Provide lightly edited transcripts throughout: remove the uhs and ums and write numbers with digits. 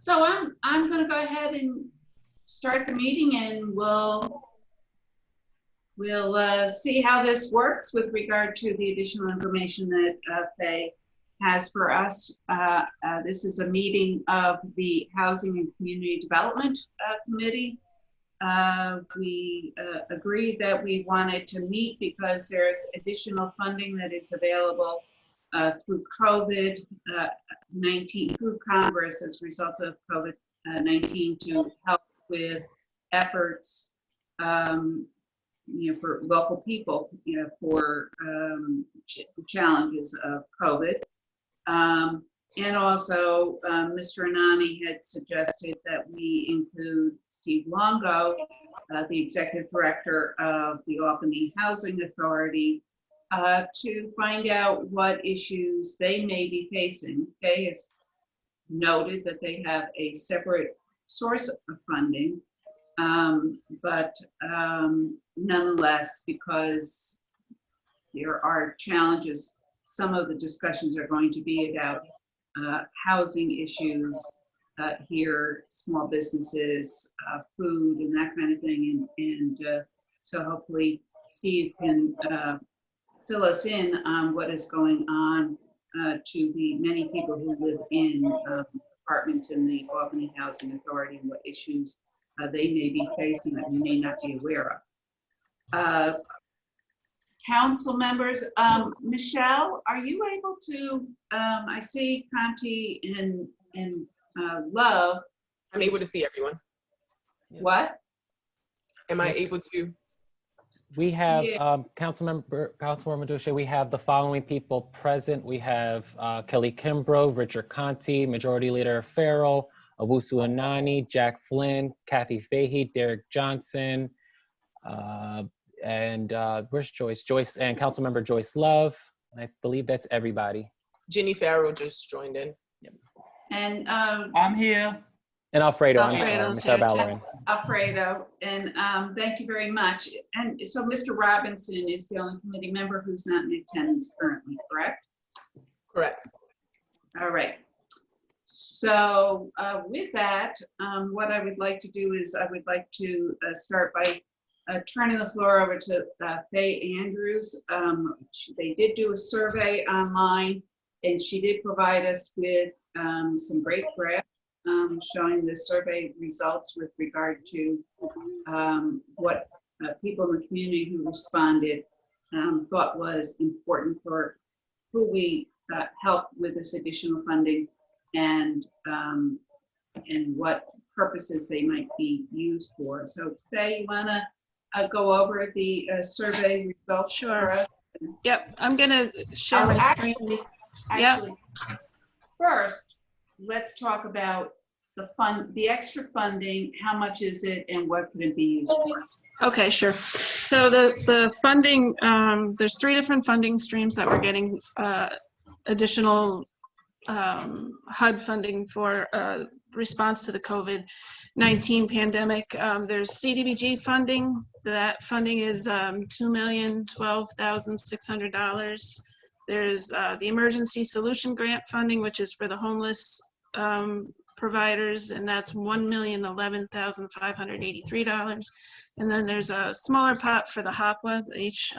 So I'm going to go ahead and start the meeting, and we'll see how this works with regard to the additional information that Faye has for us. This is a meeting of the Housing and Community Development Committee. We agreed that we wanted to meet because there's additional funding that is available through COVID-19, through Congress as a result of COVID-19 to help with efforts, for local people, for challenges of COVID. And also, Mr. Anani had suggested that we include Steve Longo, the Executive Director of the Albany Housing Authority, to find out what issues they may be facing. Faye has noted that they have a separate source of funding, but nonetheless, because there are challenges, some of the discussions are going to be about housing issues here, small businesses, food, and that kind of thing. And so hopefully Steve can fill us in on what is going on to the many people who live in apartments in the Albany Housing Authority and what issues they may be facing that we may not be aware of. Council members, Michelle, are you able to, I see Conti and Love. I'm able to see everyone. What? Am I able to? We have, Councilmember Dusha, we have the following people present. We have Kelly Kimbrough, Richard Conti, Majority Leader Farrell, Owusu Anani, Jack Flynn, Kathy Fahey, Derek Johnson, and where's Joyce? Joyce and Councilmember Joyce Love. I believe that's everybody. Jenny Farrell just joined in. Yep. And I'm here. And Alfredo, Alfredo's I'm sorry, Mr. Ballerin. Alfredo, and thank you very much. And so Mr. Robinson is the only committee member who's not in attendance currently, correct? Correct. All right. So with that, what I would like to do is I would like to start by turning the floor over to Faye Andrews. They did do a survey online, and she did provide us with some great graphs showing the survey results with regard to what people in the community who responded thought was important for who we help with this additional funding, and what purposes they might be used for. So Faye, you wanna go over the survey results? Sure. For us? Yep, I'm gonna share my screen. Actually, first, let's talk about the extra funding. How much is it, and what could it be used for? Okay, sure. So the funding, there's 3 different funding streams that we're getting additional HUD funding for response to the COVID-19 pandemic. There's CDBG funding. That funding is $2,012,600. There's the Emergency Solution Grant funding, which is for the homeless providers, and that's $1,011,583. And then there's a smaller pot for the HOPWA, each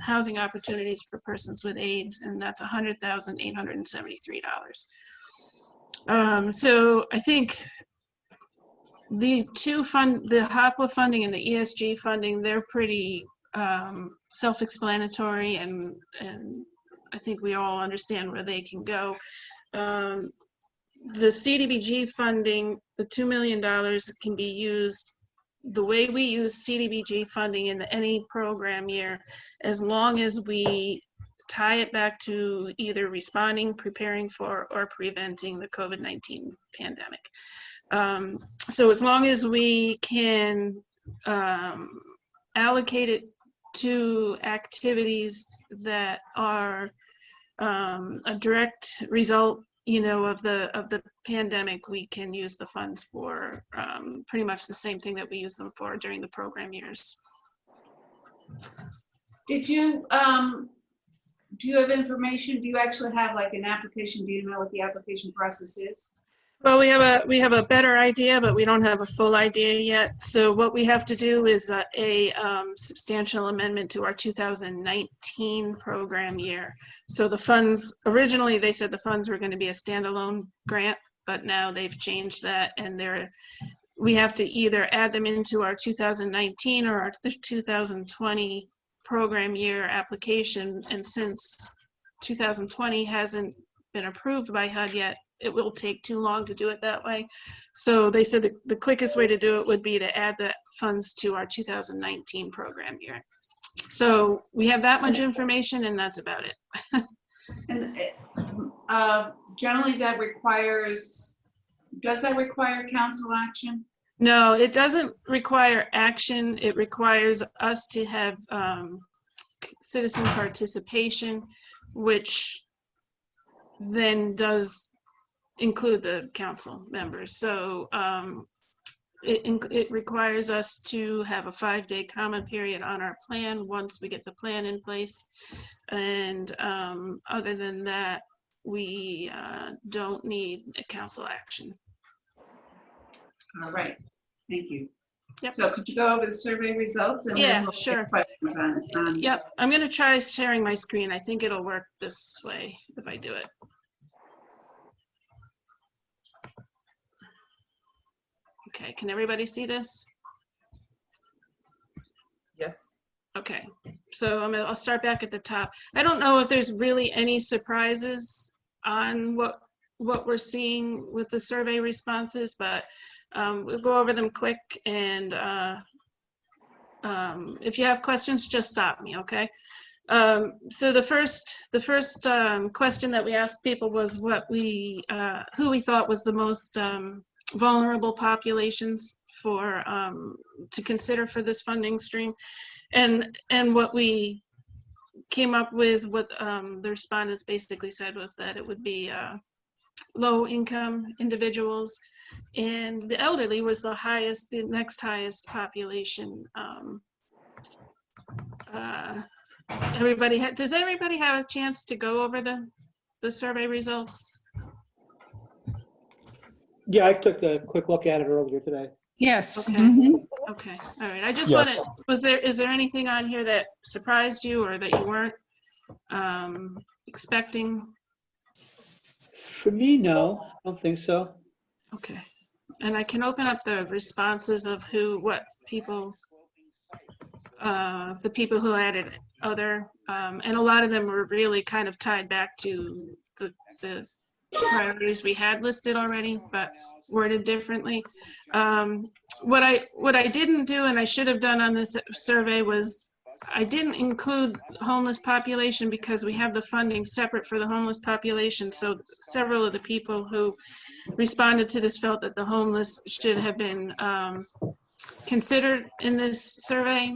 housing opportunities for persons with AIDS, and that's $100,873. So I think the HOPWA funding and the ESG funding, they're pretty self-explanatory, and I think we all understand where they can go. The CDBG funding, the $2 million, can be used the way we use CDBG funding in any program year, as long as we tie it back to either responding, preparing for, or preventing the COVID-19 pandemic. So as long as we can allocate it to activities that are a direct result, of the pandemic, we can use the funds for pretty much the same thing that we use them for during the program years. Did you, do you have information? Do you actually have like an application? Do you know what the application process is? Well, we have a better idea, but we don't have a full idea yet. So what we have to do is a substantial amendment to our 2019 program year. So the funds, originally they said the funds were going to be a standalone grant, but now they've changed that, and we have to either add them into our 2019 or our 2020 program year application. And since 2020 hasn't been approved by HUD yet, it will take too long to do it that way. So they said the quickest way to do it would be to add the funds to our 2019 program year. So we have that much information, and that's about it. And generally that does that require council action? No, it doesn't require action. It requires us to have citizen participation, which then does include the council members. So it requires us to have a 5-day comment period on our plan once we get the plan in place. And other than that, we don't need a council action. All right, thank you. Yep. So could you go over the survey results? And Yeah, then we'll take sure. questions on Yep, I'm gonna try sharing my screen. I think it'll work this way if I do it. Okay, can everybody see this? Yes. Okay, so I'll start back at the top. I don't know if there's really any surprises on what we're seeing with the survey responses, but we'll go over them quick, and if you have questions, just stop me, okay? So the first question that we asked people was who we thought was the most vulnerable populations to consider for this funding stream, and what we came up with, what the respondents basically said was that it would be low-income individuals, and the elderly was the next highest population. Does everybody have a chance to go over the survey results? Yeah, I took a quick look at it earlier today. Yes. Okay. Okay, all right. I just Yes. wanted, is there anything on here that surprised you or that you weren't expecting? For me, no, I don't think so. Okay, and I can open up the responses of the people who added other, and a lot of them were really kind of tied back to the priorities we had listed already, but worded differently. What I didn't do, and I should have done on this survey, was I didn't include homeless population because we have the funding separate for the homeless population. So several of the people who responded to this felt that the homeless should have been considered in this survey.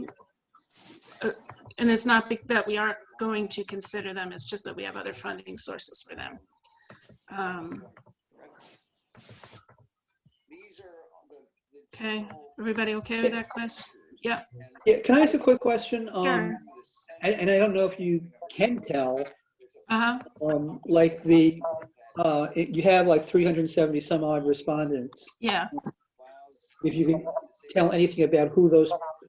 And it's not that we aren't going to consider them, it's just that we have other funding sources for them. Okay, everybody okay with that question? Yeah. Yeah, can I ask a quick question? Sure. And I don't know if you can tell, Uh-huh. like you have like 370 some odd respondents. Yeah. If you can tell anything about who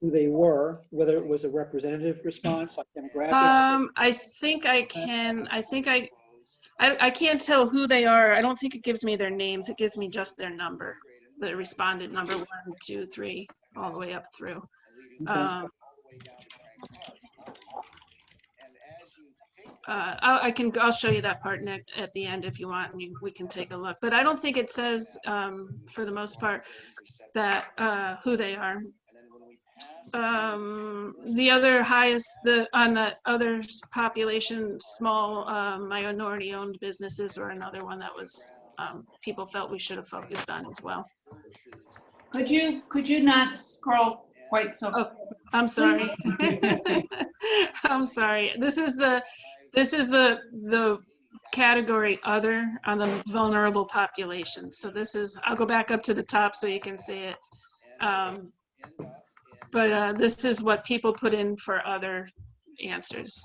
they were, whether it was a representative response, like demographic. I think I can. I can't tell who they are. I don't think it gives me their names. It gives me just their number, the respondent number 1, 2, 3, all the way up through. Okay. I'll show you that part at the end if you want, and we can take a look. But I don't think it says, for the most part, that who they are. The other highest, on the other population, small minority-owned businesses were another one that was people felt we should have focused on as well. Could you not scroll quite so? Oh, I'm sorry. I'm sorry. This is the category other on the vulnerable population. So I'll go back up to the top so you can see it. But this is what people put in for other answers.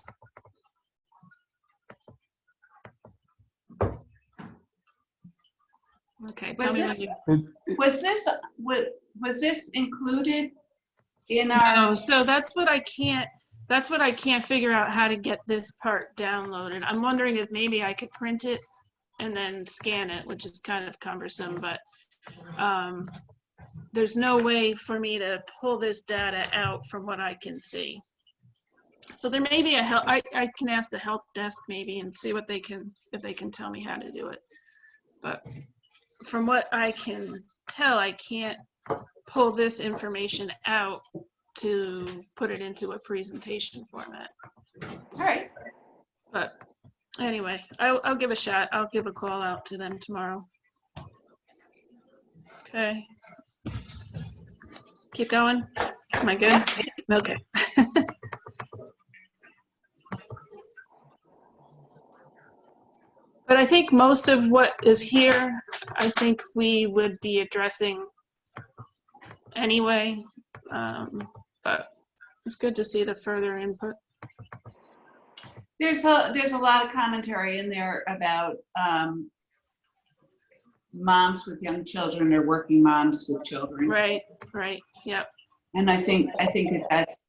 Okay, Was tell me when this- you. Was this included in No, our? so that's what I can't figure out how to get this part downloaded. I'm wondering if maybe I could print it and then scan it, which is kind of cumbersome, but there's no way for me to pull this data out from what I can see. So there may be a help, I can ask the help desk maybe and see what they can, if they can tell me how to do it. But from what I can tell, I can't pull this information out to put it into a presentation format. All right. But anyway, I'll give a shot. I'll give a call out to them tomorrow. Okay. Keep going. Am I good? Okay. But I think most of what is here, I think we would be addressing anyway. But it's good to see the further input. There's a lot of commentary in there about moms with young children or working moms with children. Right, yep. And I think that that's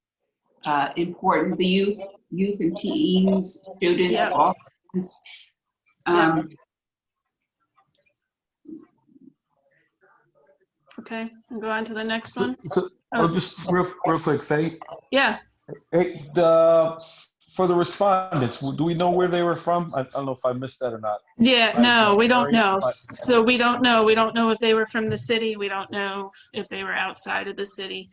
important. The youth and teens, students, Yep. all students. Okay, we'll go on to the next one. Just real quick, Faye. Yeah, Hey, for the respondents, do we know where they were from? I don't know if I missed that or not. yeah, no, we don't Area, know. but- So we don't know. We don't know if they were from the city. We don't know if they were outside of the city.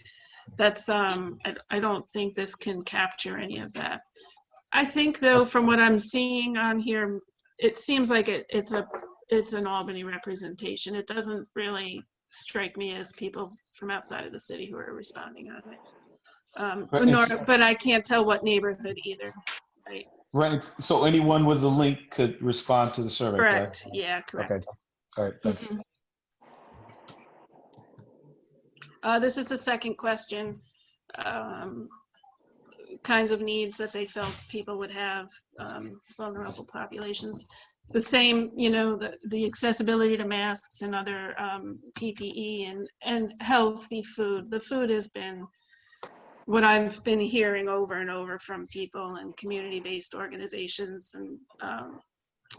That's, I don't think this can capture any of that. I think though, from what I'm seeing on here, it seems like it's an Albany representation. It doesn't really strike me as people from outside of the city who are responding on it. But I can't tell what neighborhood either. Right. Right. So anyone with the link could respond to the survey. Correct. Yeah, correct. Okay. All right. Thanks. This is the second question. Kinds of needs that they felt people would have, vulnerable populations. The same, the accessibility to masks and other PPE and healthy food. The food has been what I've been hearing over and over from people and community-based organizations, and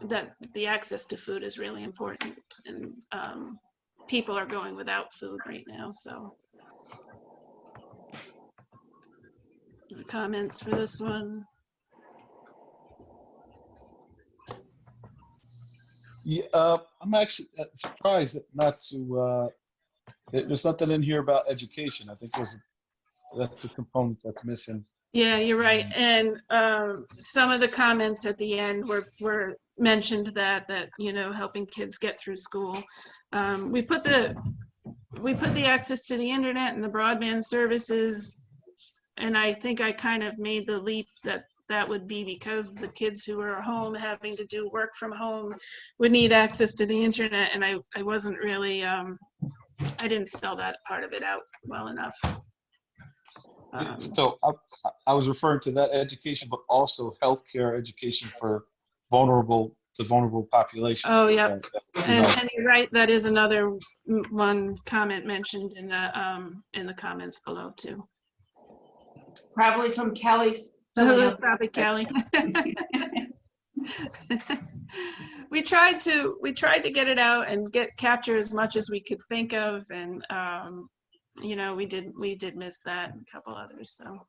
that the access to food is really important, and people are going without food right now. So comments for this one? Yeah, I'm actually surprised not to. There's nothing in here about education. I think that's a component that's missing. Yeah, you're right. And some of the comments at the end were mentioned that helping kids get through school. We put the access to the internet and the broadband services, and I think I kind of made the leap that would be because the kids who are home having to do work from home would need access to the internet, and I wasn't really I didn't spell that part of it out well enough. So I was referring to that education, but also healthcare education for vulnerable populations. Oh, yeah. And And you're right, that is another one comment mentioned in the comments below too. Probably from Kelly. Probably Kelly. We tried to get it out and capture as much as we could think of, and we did miss that and a couple others. So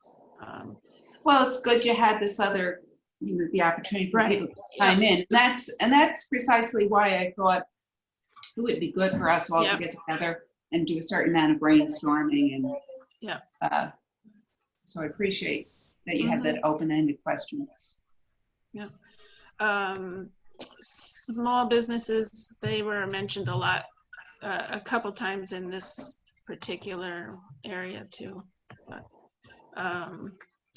Well, it's good you had this other, the opportunity for Right. people to chime in. And that's precisely why I thought it would be good for us all Yeah. to get together and do a certain amount of brainstorming. And Yeah. So I appreciate that you had that open-ended question. Yeah. Small businesses, they were mentioned a lot, a couple times in this particular area too. But,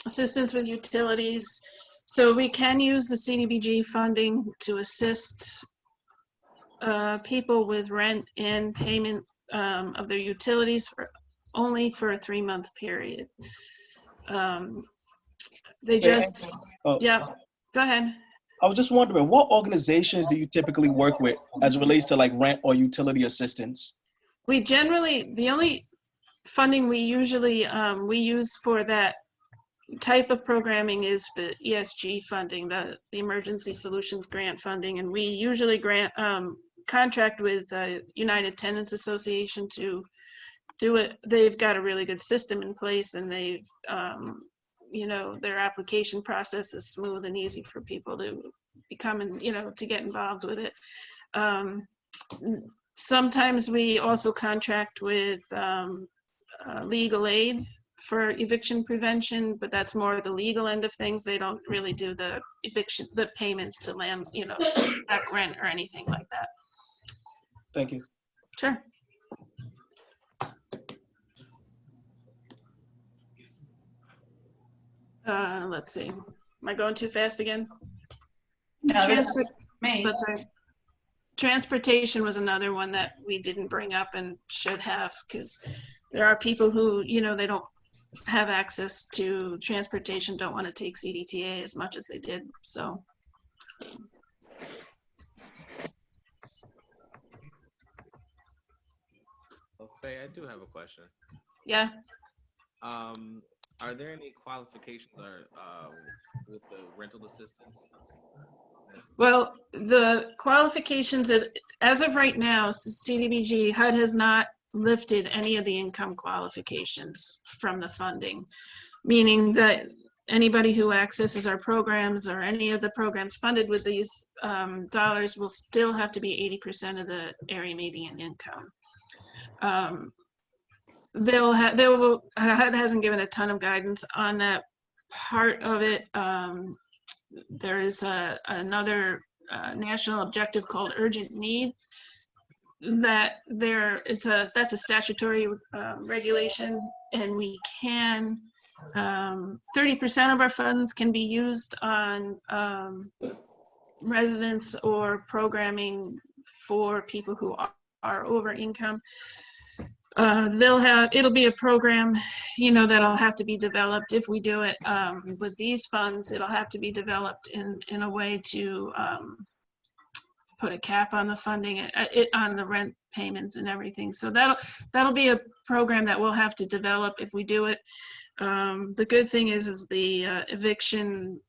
assistance with utilities. So we can use the CDBG funding to assist people with rent and payment of their utilities only for a 3-month period. They just, Oh. yeah, go ahead. I was just wondering, what organizations do you typically work with as it relates to like rent or utility assistance? We generally, the only funding we usually we use for that type of programming is the ESG funding, the Emergency Solutions Grant funding, and we usually contract with United Tenants Association to do it. They've got a really good system in place, and they've you know, their application process is smooth and easy for people to become and, you know, to get involved with it. Sometimes we also contract with legal aid for eviction prevention, but that's more the legal end of things. They don't really do the eviction, the payments to land, you know, back rent or anything like that. Thank you. Sure. Let's see. Am I going too fast again? No, this is me. That's right. Transportation was another one that we didn't bring up and should have, because there are people who, you know, they don't have access to transportation, don't want to take CDTA as much as they did. So. Faye, I do have a question. Yeah. Are there any qualifications or with the rental assistance? Well, the qualifications, as of right now, CDBG, HUD has not lifted any of the income qualifications from the funding, meaning that anybody who accesses our programs or any of the programs funded with these dollars will still have to be 80% of the area median income. HUD hasn't given a ton of guidance on that part of it. There is another national objective called urgent need that's a statutory regulation, and we can 30% of our funds can be used on residents or programming for people who are over income. It'll be a program, you know, that'll have to be developed if we do it with these funds. It'll have to be developed in a way to put a cap on the funding, on the rent payments and everything. So that'll be a program that we'll have to develop if we do it. The good thing is the eviction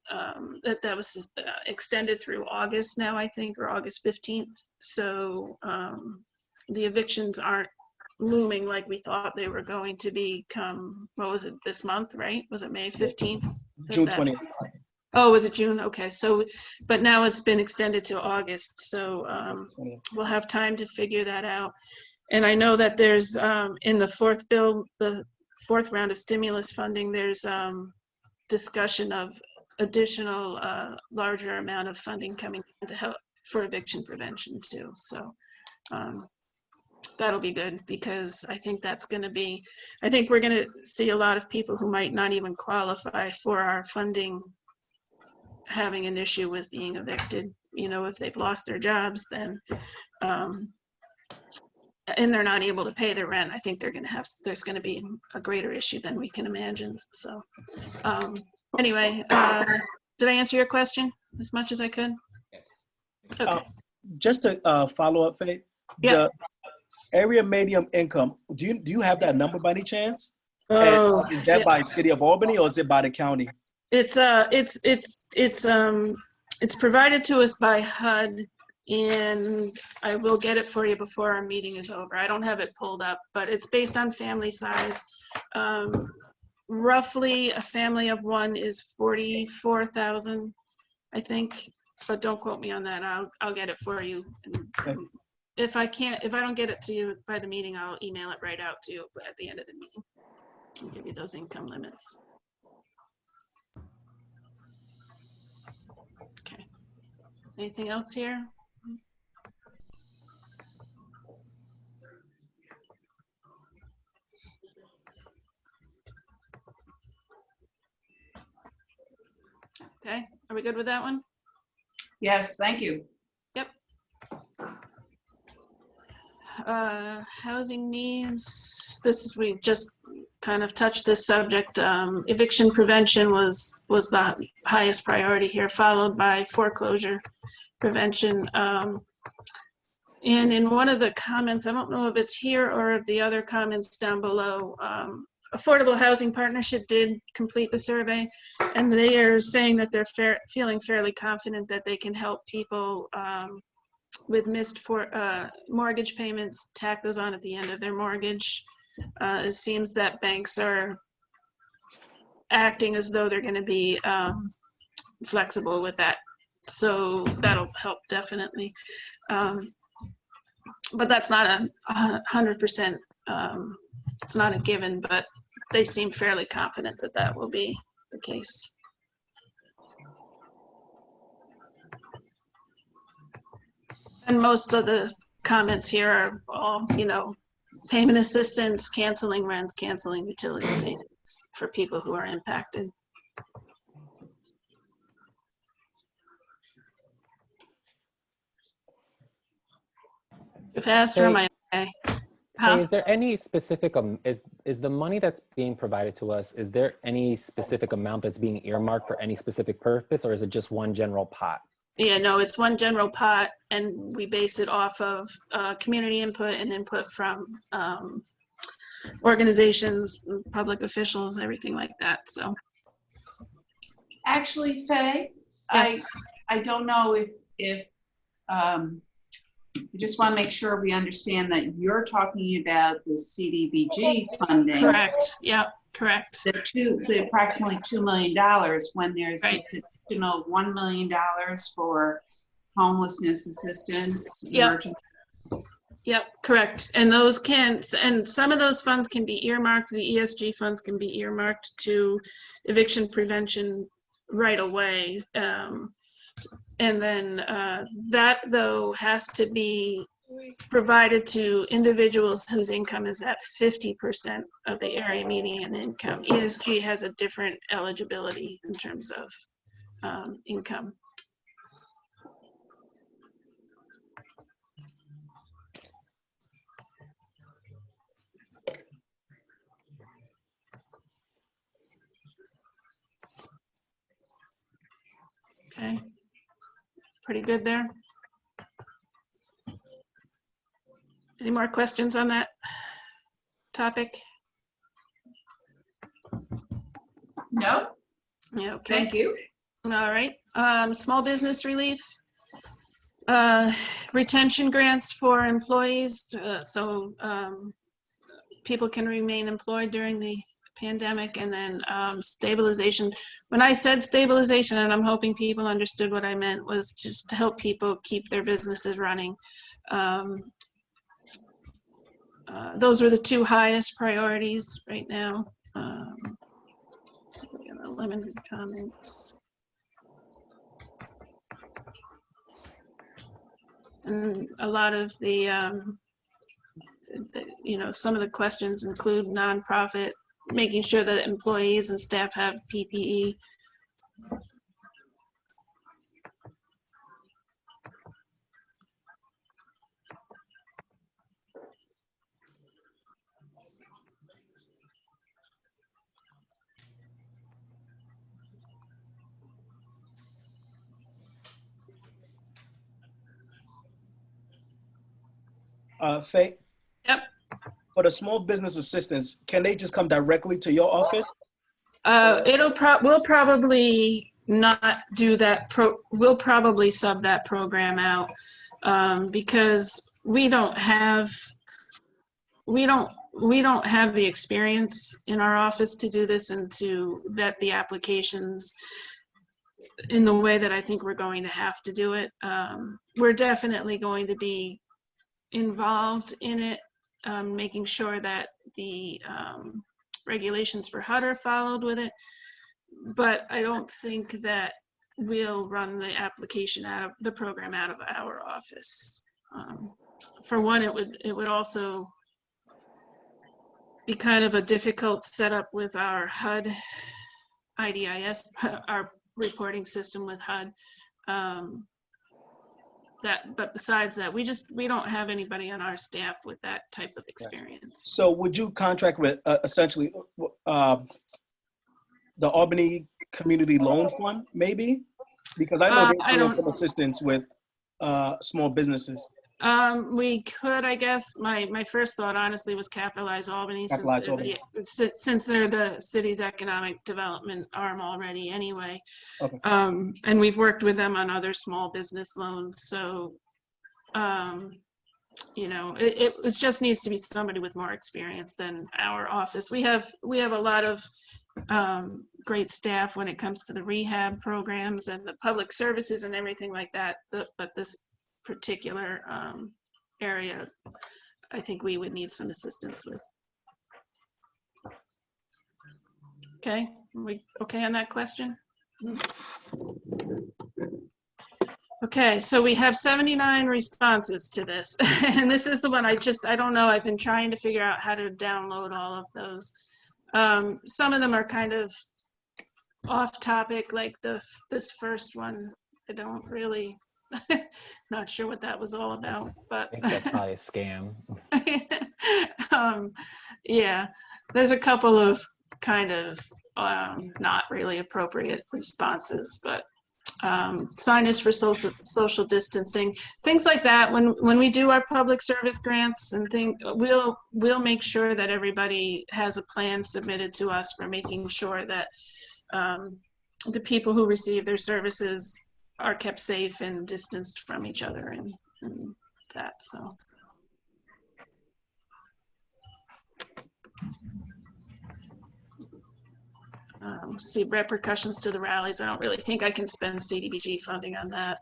that was extended through August now, I think, or August 15th. So the evictions aren't looming like we thought they were going to be come, what was it, this month, right? Was it May 15th? June 20th. Oh, was it June? Okay, so, but now it's been extended to August, so we'll have time to figure that out. And I know that there's, in the fourth bill, the fourth round of stimulus funding, there's discussion of additional larger amount of funding coming to help for eviction prevention too. So that'll be good, because I think that's going to be, I think we're going to see a lot of people who might not even qualify for our funding having an issue with being evicted. You know, if they've lost their jobs, then and they're not able to pay their rent, I think there's going to be a greater issue than we can imagine. So anyway, did I answer your question as much as I could? Yes. Okay. Just to follow up, Faye, Yeah. the area medium income, do you have that number by any chance? Oh, And is that yeah. by City of Albany or is it by the county? It's provided to us by HUD, and I will get it for you before our meeting is over. I don't have it pulled up, but it's based on family size. Roughly a family of one is 44,000, I think, but don't quote me on that. I'll get it for you. Okay. If I don't get it to you by the meeting, I'll email it right out to you at the end of the meeting. I'll give you those income limits. Okay. Anything else here? Okay, are we good with that one? Yes, thank you. Yep. Housing needs, we just kind of touched this subject. Eviction prevention was the highest priority here, followed by foreclosure prevention. And in one of the comments, I don't know if it's here or the other comments down below, Affordable Housing Partnership did complete the survey, and they are saying that they're feeling fairly confident that they can help people with missed mortgage payments, tack those on at the end of their mortgage. It seems that banks are acting as though they're going to be flexible with that. So that'll help definitely. But that's not 100%, it's not a given, but they seem fairly confident that that will be the case. And most of the comments here are all, you know, payment assistance, canceling rents, canceling utility payments for people who are impacted. Faster, am I okay? Hey, is there any specific, is the money that's being provided to us, is there any specific amount that's being earmarked for any specific purpose, or is it just one general pot? Yeah, no, it's one general pot, and we base it off of community input and input from organizations, public officials, everything like that, so. Actually, Faye, Yes. I don't know if I just want to make sure we understand that you're talking about the CDBG funding. Correct, yeah, correct. The approximately $2 million when there's Right. this additional $1 million for homelessness assistance. Yep. Yep, correct. And those and some of those funds can be earmarked, the ESG funds can be earmarked to eviction prevention right away. And then that, though, has to be provided to individuals whose income is at 50% of the area median income. ESG has a different eligibility in terms of income. Okay. Pretty good there. Any more questions on that topic? No, Yeah, okay. thank you. All right. Small business relief. Retention grants for employees, so people can remain employed during the pandemic, and then stabilization. When I said stabilization, and I'm hoping people understood what I meant, was just to help people keep their businesses running. Those are the two highest priorities right now. Limited comments. And a lot of the, you know, some of the questions include nonprofit, making sure that employees and staff have PPE. Faye? Yep. For the small business assistance, can they just come directly to your office? We'll probably not do that. We'll probably sub that program out because we don't have the experience in our office to do this and to vet the applications in the way that I think we're going to have to do it. We're definitely going to be involved in it, making sure that the regulations for HUD are followed with it, but I don't think that we'll run the application out of the program out of our office. For one, it would also be kind of a difficult setup with our HUD IDIS, our reporting system with HUD. but besides that, we don't have anybody on our staff with that type of experience. So would you contract with essentially the Albany Community Loan Fund, maybe? Because I know I they're doing don't- some assistance with small businesses. We could, I guess, my first thought honestly was Capitalize Albany, Capitalize Albany. since they're the city's economic development arm already anyway. Okay. And we've worked with them on other small business loans, so, you know, it just needs to be somebody with more experience than our office. We have a lot of great staff when it comes to the rehab programs and the public services and everything like that, but this particular area, I think we would need some assistance with. Okay, are we okay on that question? Okay, so we have 79 responses to this, and this is the one I don't know, I've been trying to figure out how to download all of those. Some of them are kind of off topic, like this first one, I don't really, not sure what that was all about, but. I think that's probably a scam. Yeah, there's a couple of kind of not really appropriate responses, but signage for social distancing, things like that. When we do our public service grants and things, we'll make sure that everybody has a plan submitted to us for making sure that the people who receive their services are kept safe and distanced from each other and that, so. See repercussions to the rallies. I don't really think I can spend CDBG funding on that.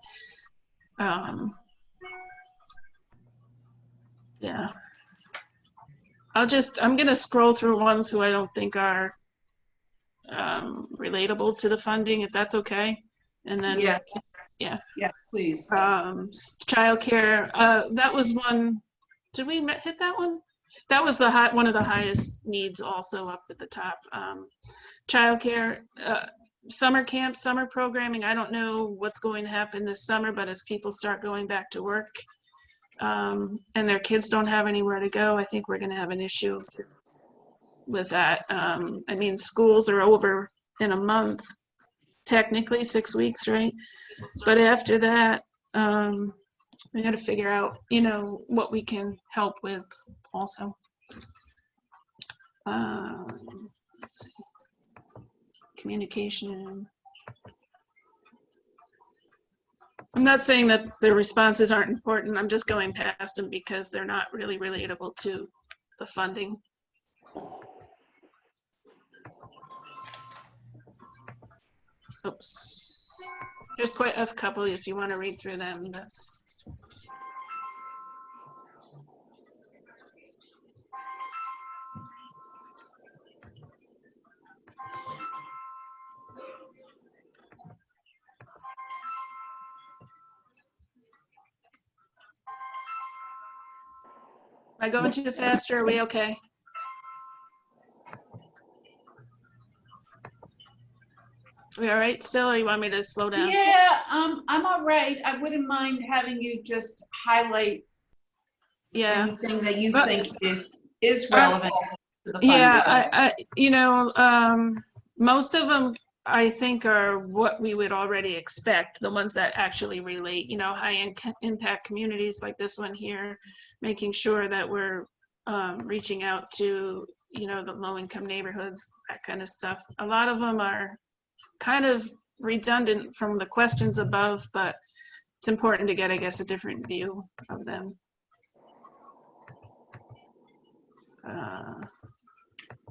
Yeah. I'm gonna scroll through ones who I don't think are relatable to the funding, if that's okay. And then Yeah, please. Childcare, that was one, did we hit that one? That was one of the highest needs also up at the top. Childcare, summer camp, summer programming, I don't know what's going to happen this summer, but as people start going back to work and their kids don't have anywhere to go, I think we're gonna have an issue with that. I mean, schools are over in a month, technically 6 weeks, right? But after that, we got to figure out, you know, what we can help with also. Let's see. Communication. I'm not saying that the responses aren't important. I'm just going past them because they're not really relatable to the funding. Oops. There's quite a couple if you want to read through them. That's. Am I going too fast or are we okay? We all right still, or you want me to slow down? Yeah, I'm all right. I wouldn't mind having you just highlight anything that you think is relevant to the funding. Yeah, you know, most of them I think are what we would already expect, the ones that actually relate, you know, high impact communities like this one here, making sure that we're reaching out to, you know, the low income neighborhoods, that kind of stuff. A lot of them are kind of redundant from the questions above, but it's important to get, I guess, a different view of them.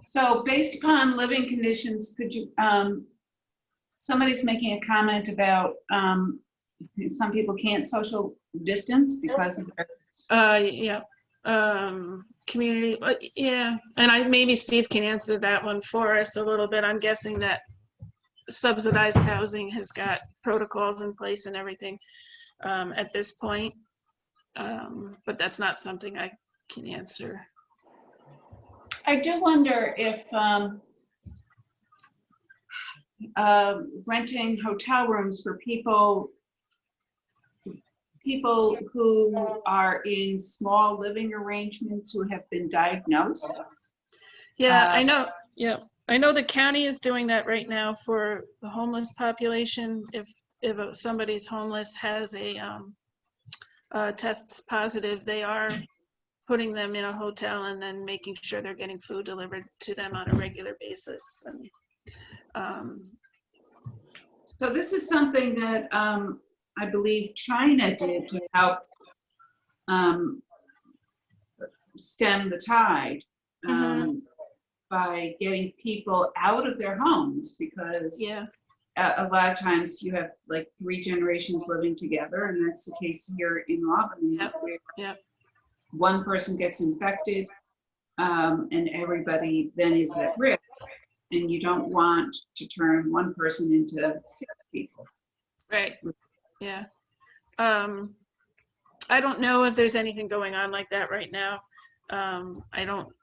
So based upon living conditions, could you, somebody's making a comment about some people can't social distance because of their. Yeah, community, yeah, and maybe Steve can answer that one for us a little bit. I'm guessing that subsidized housing has got protocols in place and everything at this point, but that's not something I can answer. I do wonder if renting hotel rooms for people people who are in small living arrangements who have been diagnosed. Yeah, I know. Yeah, I know the county is doing that right now for the homeless population. If somebody's homeless, has a tests positive, they are putting them in a hotel and then making sure they're getting food delivered to them on a regular basis. And so this is something that I believe China did to help stem the tide by getting people out of their homes, because yeah, a lot of times you have like 3 generations living together, and that's the case here in Albany. Yep. One person gets infected, and everybody then is at risk, and you don't want to turn one person into 6 people. right. Yeah. I don't know if there's anything going on like that right now. I don't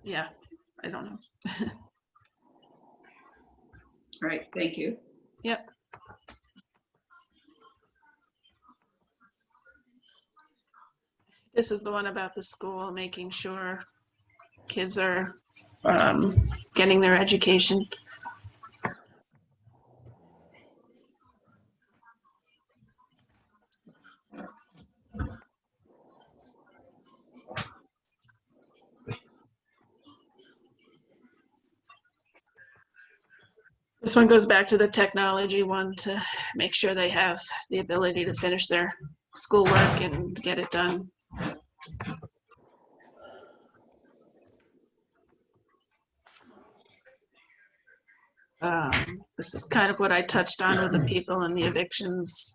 know. Right, thank you. Yep. This is the one about the school, making sure kids are getting their education. This one goes back to the technology one, to make sure they have the ability to finish their schoolwork and get it done. This is kind of what I touched on with the people and the evictions.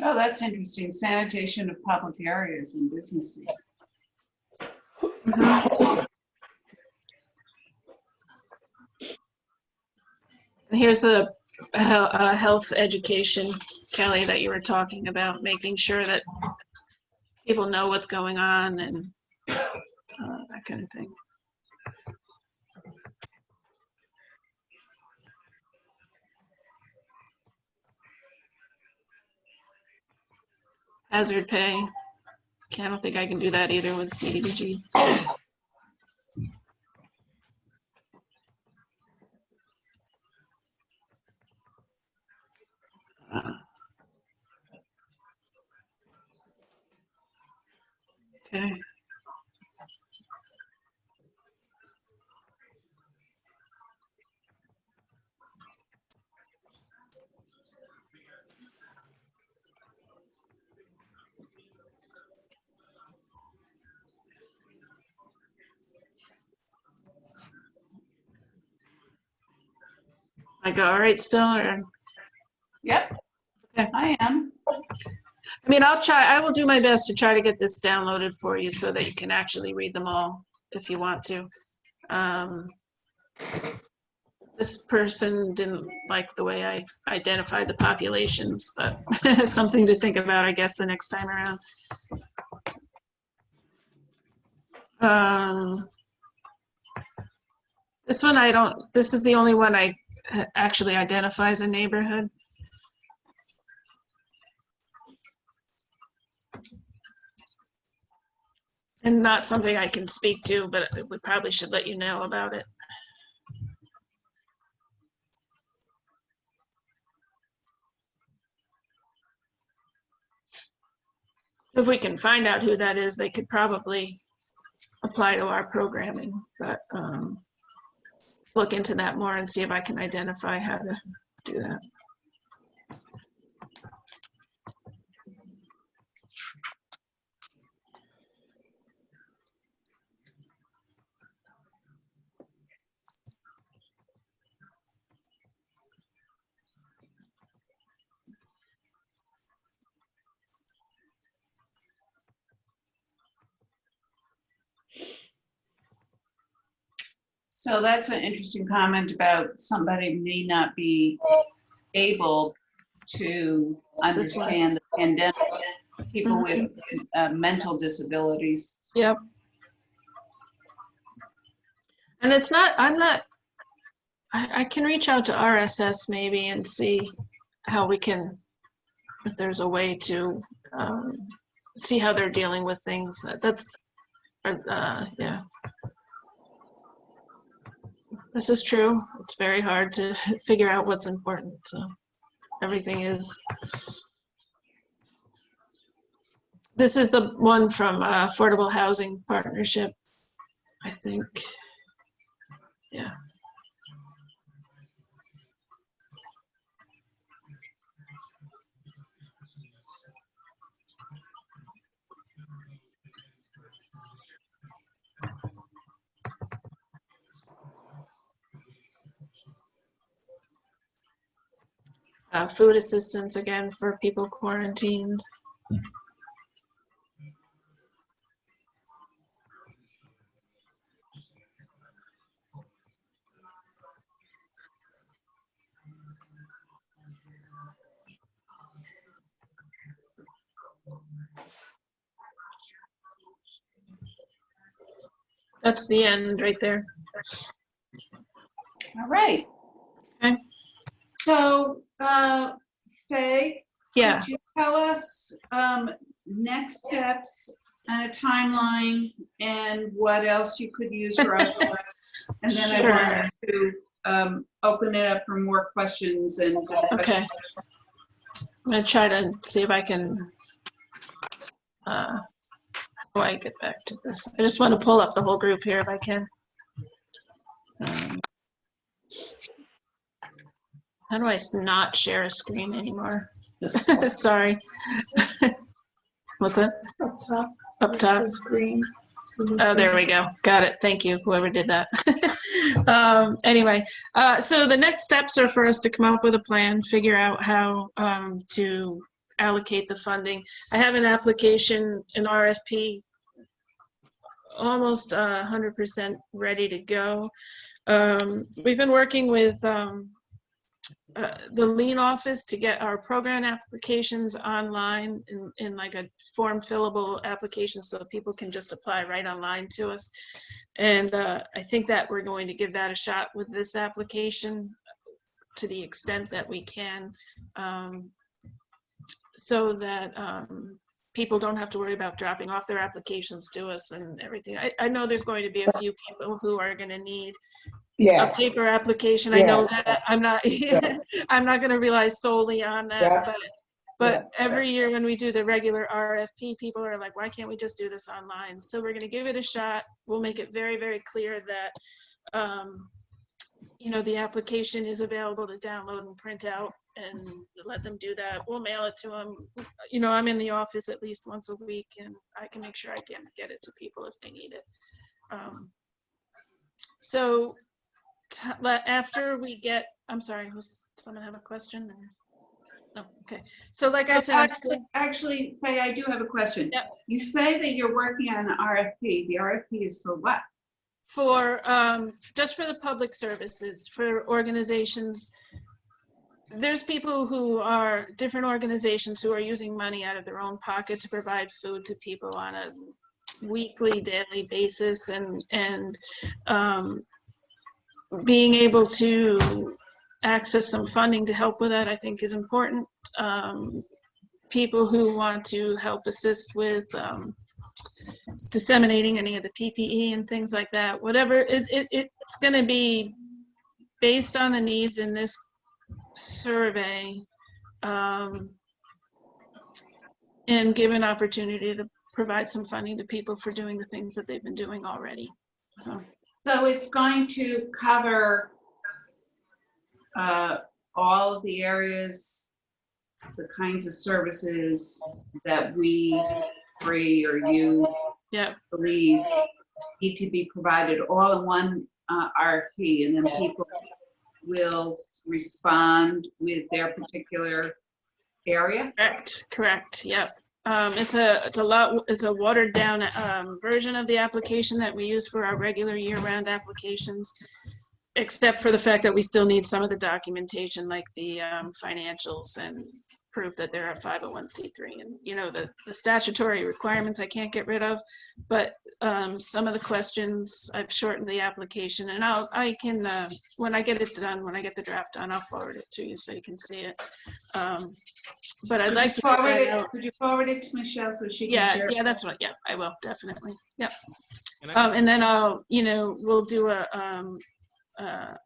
Oh, that's interesting. Sanitation of public areas and businesses. And here's the health education, Kelly, that you were talking about, making sure that people know what's going on and that kind of thing. Hazard pay. I don't think I can do that either with CDBG. Okay. I go all right still, or? Yep, Okay. I am. I mean, I will do my best to try to get this downloaded for you so that you can actually read them all if you want to. This person didn't like the way I identified the populations, but something to think about, I guess, the next time around. This one, this is the only one I actually identifies a neighborhood. And not something I can speak to, but we probably should let you know about it. If we can find out who that is, they could probably apply to our programming, but look into that more and see if I can identify how to do that. So that's an interesting comment about somebody may not be able to understand the pandemic. People with mental disabilities. Yep. And it's not, I can reach out to RSS maybe and see how we can, if there's a way to see how they're dealing with things. That's, yeah. This is true. It's very hard to figure out what's important. So everything is. This is the one from Affordable Housing Partnership, I think. Yeah. Food assistance again for people quarantined. That's the end right there. All right. Okay. So, Faye, Yeah. could you tell us next steps and a timeline and what else you could use for us? And then Sure. I wanted to open it up for more questions and discussion. Okay. I'm gonna try to see if I can. How do I get back to this? I just want to pull up the whole group here if I can. How do I not share a screen anymore? Sorry. What's that? Up top. Up top. It says green. Oh, there we go. Got it. Thank you, whoever did that. Anyway, so the next steps are for us to come up with a plan, figure out how to allocate the funding. I have an application, an RFP, almost 100% ready to go. We've been working with the lien office to get our program applications online in like a form fillable application so that people can just apply right online to us. And I think that we're going to give that a shot with this application to the extent that we can, so that people don't have to worry about dropping off their applications to us and everything. I know there's going to be a few people who are going to need a paper application. I know that. I'm not I'm not going to rely solely on that, but every year when we do the regular RFP, people are like, why can't we just do this online? So we're going to give it a shot. We'll make it very, very clear that you know, the application is available to download and print out, and let them do that. We'll mail it to them. You know, I'm in the office at least once a week, and I can make sure I can get it to people if they need it. So after we get, I'm sorry, does someone have a question? No, okay. So like I said, Actually, Faye, I do have a question. Yep. You say that you're working on an RFP. The RFP is for what? for just for the public services, for organizations. There's people who are different organizations who are using money out of their own pocket to provide food to people on a weekly, daily basis, and being able to access some funding to help with that, I think, is important. People who want to help assist with disseminating any of the PPE and things like that, whatever, it's going to be based on the needs in this survey, and give an opportunity to provide some funding to people for doing the things that they've been doing already. So it's going to cover all of the areas, the kinds of services that we free or you believe need to be provided all in one RFP, and then people will respond with their particular area. Correct. Yep. It's a watered down version of the application that we use for our regular year-round applications, except for the fact that we still need some of the documentation, like the financials and proof that they're a 501c3. And, you know, the statutory requirements I can't get rid of, but some of the questions, I've shortened the application, and I can, when I get it done, when I get the draft done, I'll forward it to you so you can see it. But I'd like to get that out. Could you forward it to Michelle so she can Yeah, share? yeah, that's what, yeah, I will, definitely. Yep. And I- And then I'll, you know, we'll do a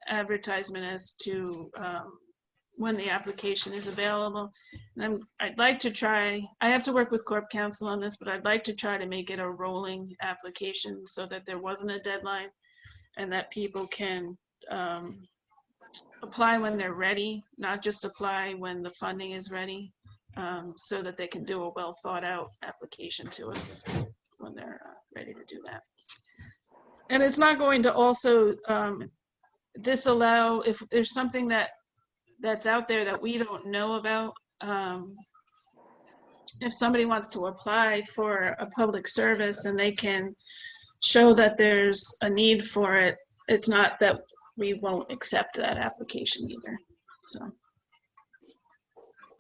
advertisement as to when the application is available. And I'd like to try, I have to work with Corp Counsel on this, but I'd like to try to make it a rolling application so that there wasn't a deadline and that people can apply when they're ready, not just apply when the funding is ready, so that they can do a well thought out application to us when they're ready to do that. And it's not going to also disallow, if there's something that's out there that we don't know about, if somebody wants to apply for a public service and they can show that there's a need for it, it's not that we won't accept that application either. So,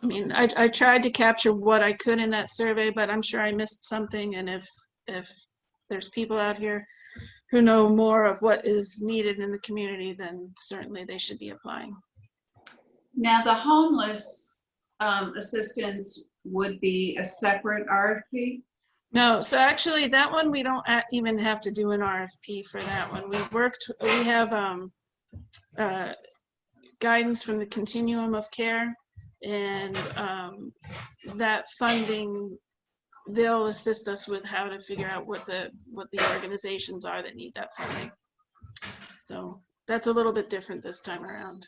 I mean, I tried to capture what I could in that survey, but I'm sure I missed something. And if there's people out here who know more of what is needed in the community, then certainly they should be applying. Now, the homeless assistance would be a separate RFP? No, so actually that one, we don't even have to do an RFP for that one. We have guidance from the continuum of care, and that funding, they'll assist us with how to figure out what the organizations are that need that funding. So that's a little bit different this time around.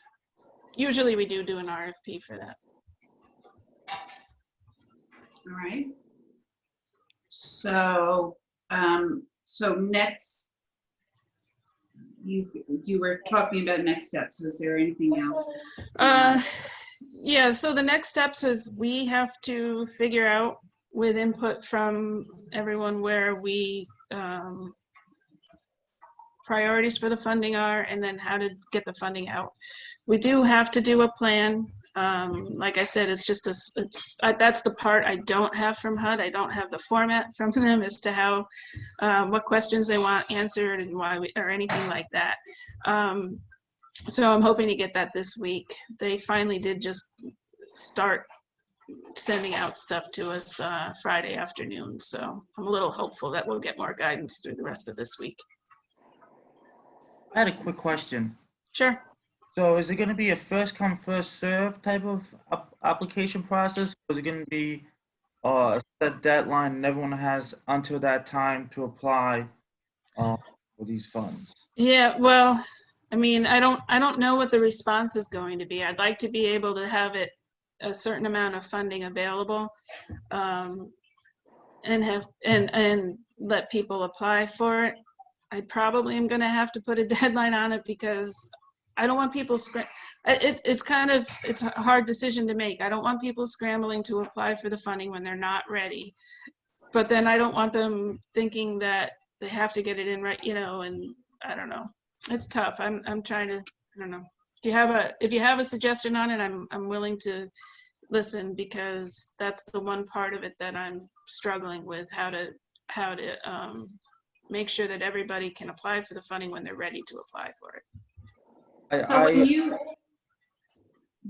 Usually we do an RFP for that. All right. So, so next, you were talking about next steps. Is there anything else? Yeah, so the next steps is we have to figure out, with input from everyone, where we priorities for the funding are, and then how to get the funding out. We do have to do a plan. Like I said, it's just that's the part I don't have from HUD. I don't have the format from them as to how, what questions they want answered and why, or anything like that. So I'm hoping to get that this week. They finally did just start sending out stuff to us Friday afternoon. So I'm a little hopeful that we'll get more guidance through the rest of this week. I had a quick question. Sure. So is it going to be a first come, first serve type of application process? Or is it going to be a set deadline and everyone has until that time to apply for these funds? Yeah, well, I mean, I don't know what the response is going to be. I'd like to be able to have it a certain amount of funding available, and let people apply for it. I probably am going to have to put a deadline on it because I don't want people it's a hard decision to make. I don't want people scrambling to apply for the funding when they're not ready, but then I don't want them thinking that they have to get it in right, you know, and I don't know. It's tough. I'm trying to, I don't know. If you have a suggestion on it, I'm willing to listen, because that's the one part of it that I'm struggling with, how to make sure that everybody can apply for the funding when they're ready to apply for it. So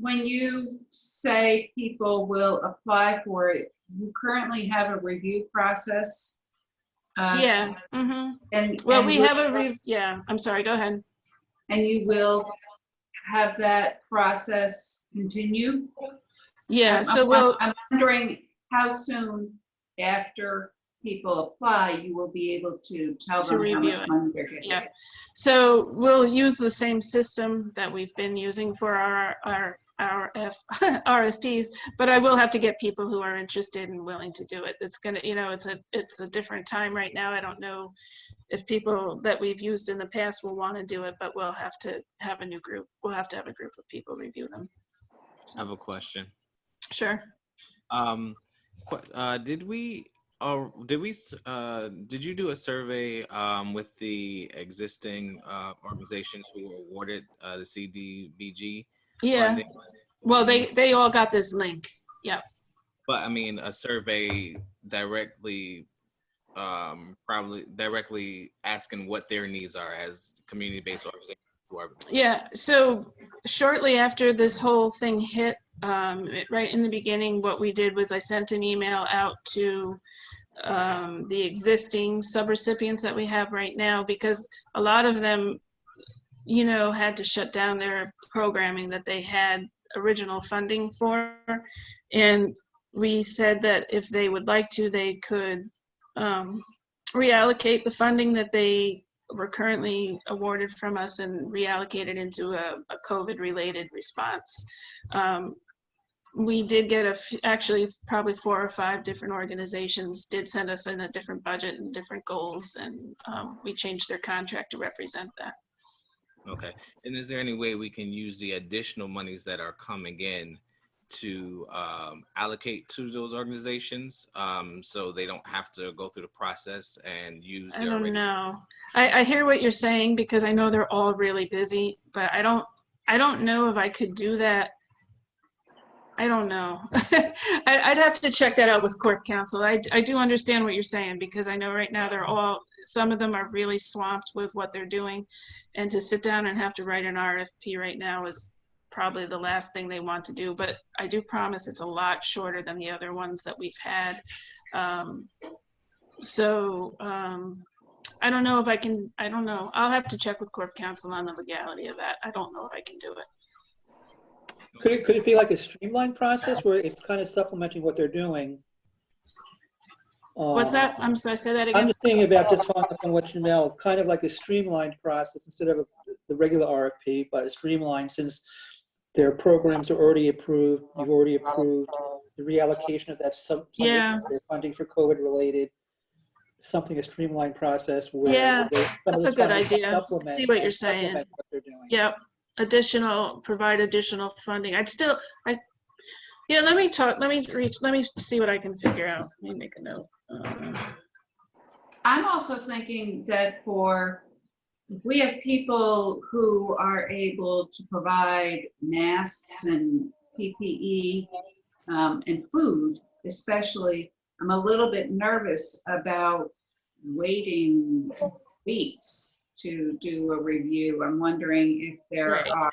when you say people will apply for it, you currently have a review process? Yeah. Mm-hmm. And we have a yeah. I'm sorry. Go ahead. And you will have that process continue? Yeah. I'm wondering how soon after people apply you will be able to tell them how much money they're getting. Yeah. So we'll use the same system that we've been using for our RFPs, but I will have to get people who are interested and willing to do it. It's gonna, you know, it's a different time right now. I don't know if people that we've used in the past will want to do it, but we'll have to have a new group. We'll have to have a group of people review them. I have a question. Sure. Did you do a survey with the existing organizations who were awarded the CDBG? Yeah. funding? Well, they all got this link. Yep. But I mean, a survey directly, probably directly asking what their needs are as community-based organizations. Yeah, so shortly after this whole thing hit, right in the beginning, what we did was I sent an email out to the existing subrecipients that we have right now, because a lot of them, you know, had to shut down their programming that they had original funding for. And we said that if they would like to, they could reallocate the funding that they were currently awarded from us and reallocate it into a COVID-related response. We did get actually probably 4 or 5 different organizations did send us in a different budget and different goals, and we changed their contract to represent that. Okay. And is there any way we can use the additional monies that are coming in to allocate to those organizations so they don't have to go through the process and use I their don't know. I hear what you're saying, because I know they're all really busy, but I don't know if I could do that. I don't know. I'd have to check that out with court counsel. I do understand what you're saying, because I know right now some of them are really swamped with what they're doing, and to sit down and have to write an RFP right now is probably the last thing they want to do. But I do promise it's a lot shorter than the other ones that we've had. I don't know if I can, I don't know. I'll have to check with court counsel on the legality of that. I don't know if I can do it. Could it be like a streamlined process where it's kind of supplementing what they're doing? What's that? I'm sorry, say that I'm again. just thinking about, just following up on what you know, kind of like a streamlined process instead of the regular RFP, but a streamlined, since their programs are already approved, you've already approved the reallocation of that Yeah. their funding for COVID related, a streamlined process where Yeah, some of that's a this good funding idea. supplement- See what you're saying. supplement what they're doing. Yep. Provide additional funding. Yeah, let me see what I can figure out. Let me make a note. I'm also thinking that if we have people who are able to provide masks and PPE and food, especially, I'm a little bit nervous about waiting weeks to do a review. I'm wondering if there Right. are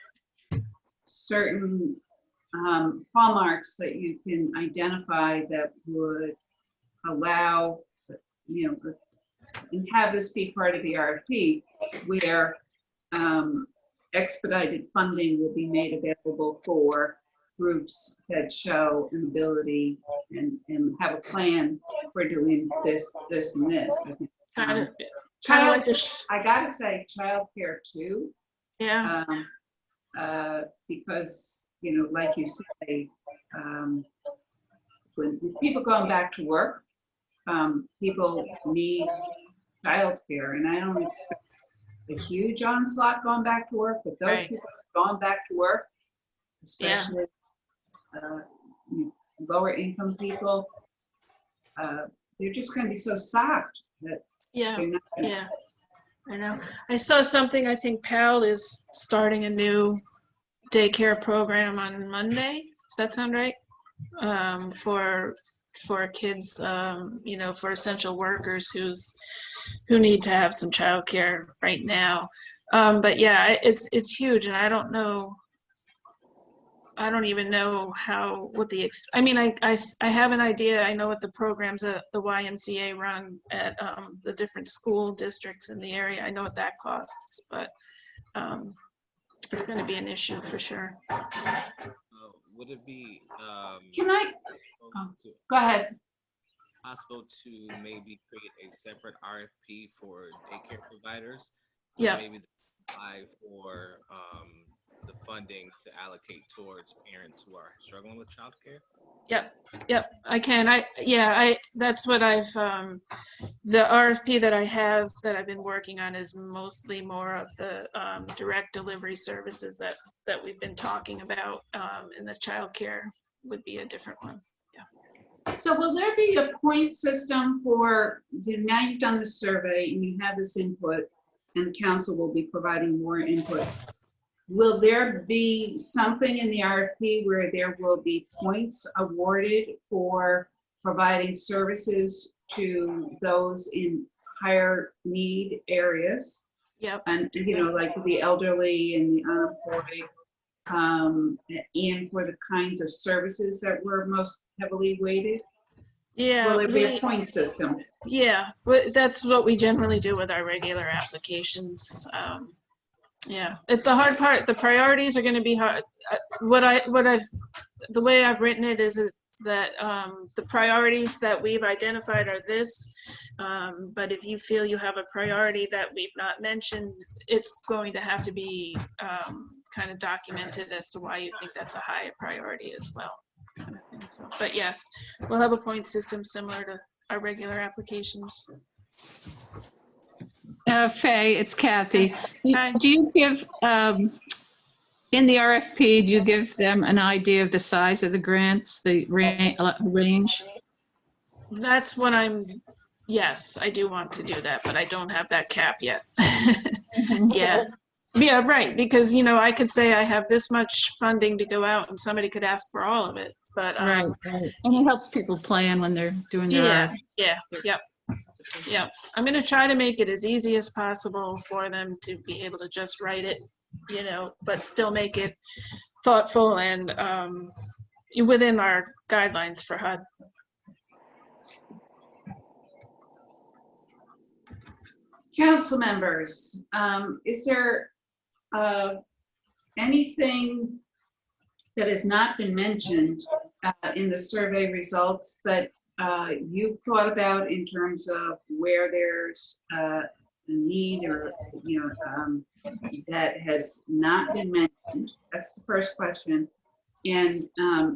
certain hallmarks that you can identify that would allow, and have this be part of the RFP, where expedited funding will be made available for groups that show an ability and have a plan for doing this, this, and this. I think, Kind of like this. I gotta say childcare too, Yeah. because, like you say, when people going back to work, people need childcare, and I don't expect a huge onslaught going back to work, but those Right. people going back to work, especially lower income people, they're just going to be so socked that Yeah. they're not gonna. Yeah. I know. I saw something. I think PAL is starting a new daycare program on Monday. Does that sound right? For kids, for essential workers who need to have some childcare right now. But yeah, it's huge, and I don't know. I don't even know I have an idea. I know what the programs that the YMCA run at the different school districts in the area. I know what that costs, but it's going to be an issue for sure. Would it be Can I? Go ahead. possible to maybe create a separate RFP for daycare providers? Yeah. Maybe apply for the funding to allocate towards parents who are struggling with childcare? Yep, I can. That's what the RFP that I have that I've been working on is mostly more of the direct delivery services that we've been talking about, and the childcare would be a different one. Yeah. So will there be a point system for, now you've done the survey and you have this input, and the council will be providing more input. will there be something in the RFP where there will be points awarded for providing services to those in higher need areas? Yep. And, like the elderly and the unemployed, and for the kinds of services that were most heavily weighted? Yeah. Will there be a point system? Yeah, that's what we generally do with our regular applications. Yeah, it's the hard part. The priorities are going to be hard. The way I've written it is that the priorities that we've identified are this, but if you feel you have a priority that we've not mentioned, it's going to have to be kind of documented as to why you think that's a high priority as well. Kind of thing. So, but yes, we'll have a point system similar to our regular applications. Faye, it's Kathy. Hi. Do you give, in the RFP, do you give them an idea of the size of the grants, the range? That's what yes, I do want to do that, but I don't have that cap yet. Yeah. Yeah, right, because, I could say I have this much funding to go out and somebody could ask for all of it, but. Right. And it helps people plan when they're doing their. Yep. I'm going to try to make it as easy as possible for them to be able to just write it, but still make it thoughtful and within our guidelines for HUD. Council members, is there anything that has not been mentioned in the survey results that you've thought about in terms of where there's a need or, that has not been mentioned? That's the first question. And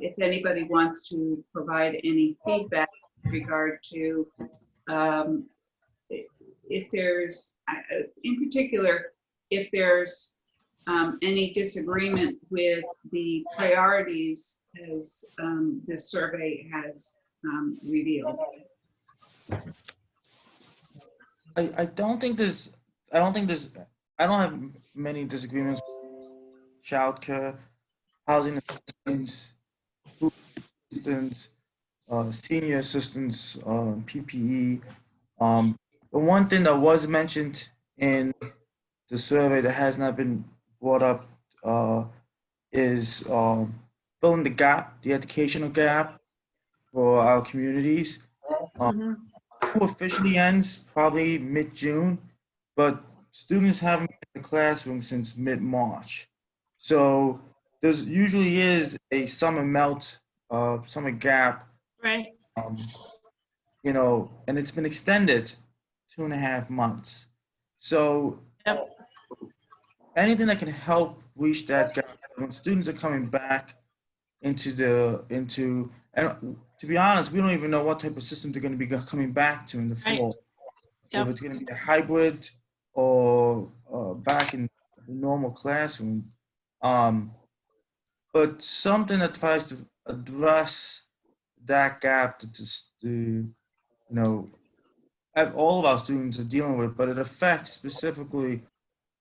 if anybody wants to provide any feedback in regard to if there's, in particular, if there's any disagreement with the priorities as this survey has revealed. I don't have many disagreements. Childcare, housing assistance, food assistance, senior assistance, PPE. The one thing that was mentioned in the survey that has not been brought up is filling the gap, the educational gap for our communities. School officially ends probably mid-June, but students haven't been in the classroom since mid-March. So there usually is a summer melt, summer gap. Right. And it's been extended 2.5 months. So anything that can help reach that gap when students are coming back and to be honest, we don't even know what type of systems they're going to be coming back to in the fall. If it's going to be a hybrid or back in the normal classroom. But something that tries to address that gap to all of our students are dealing with, but it affects specifically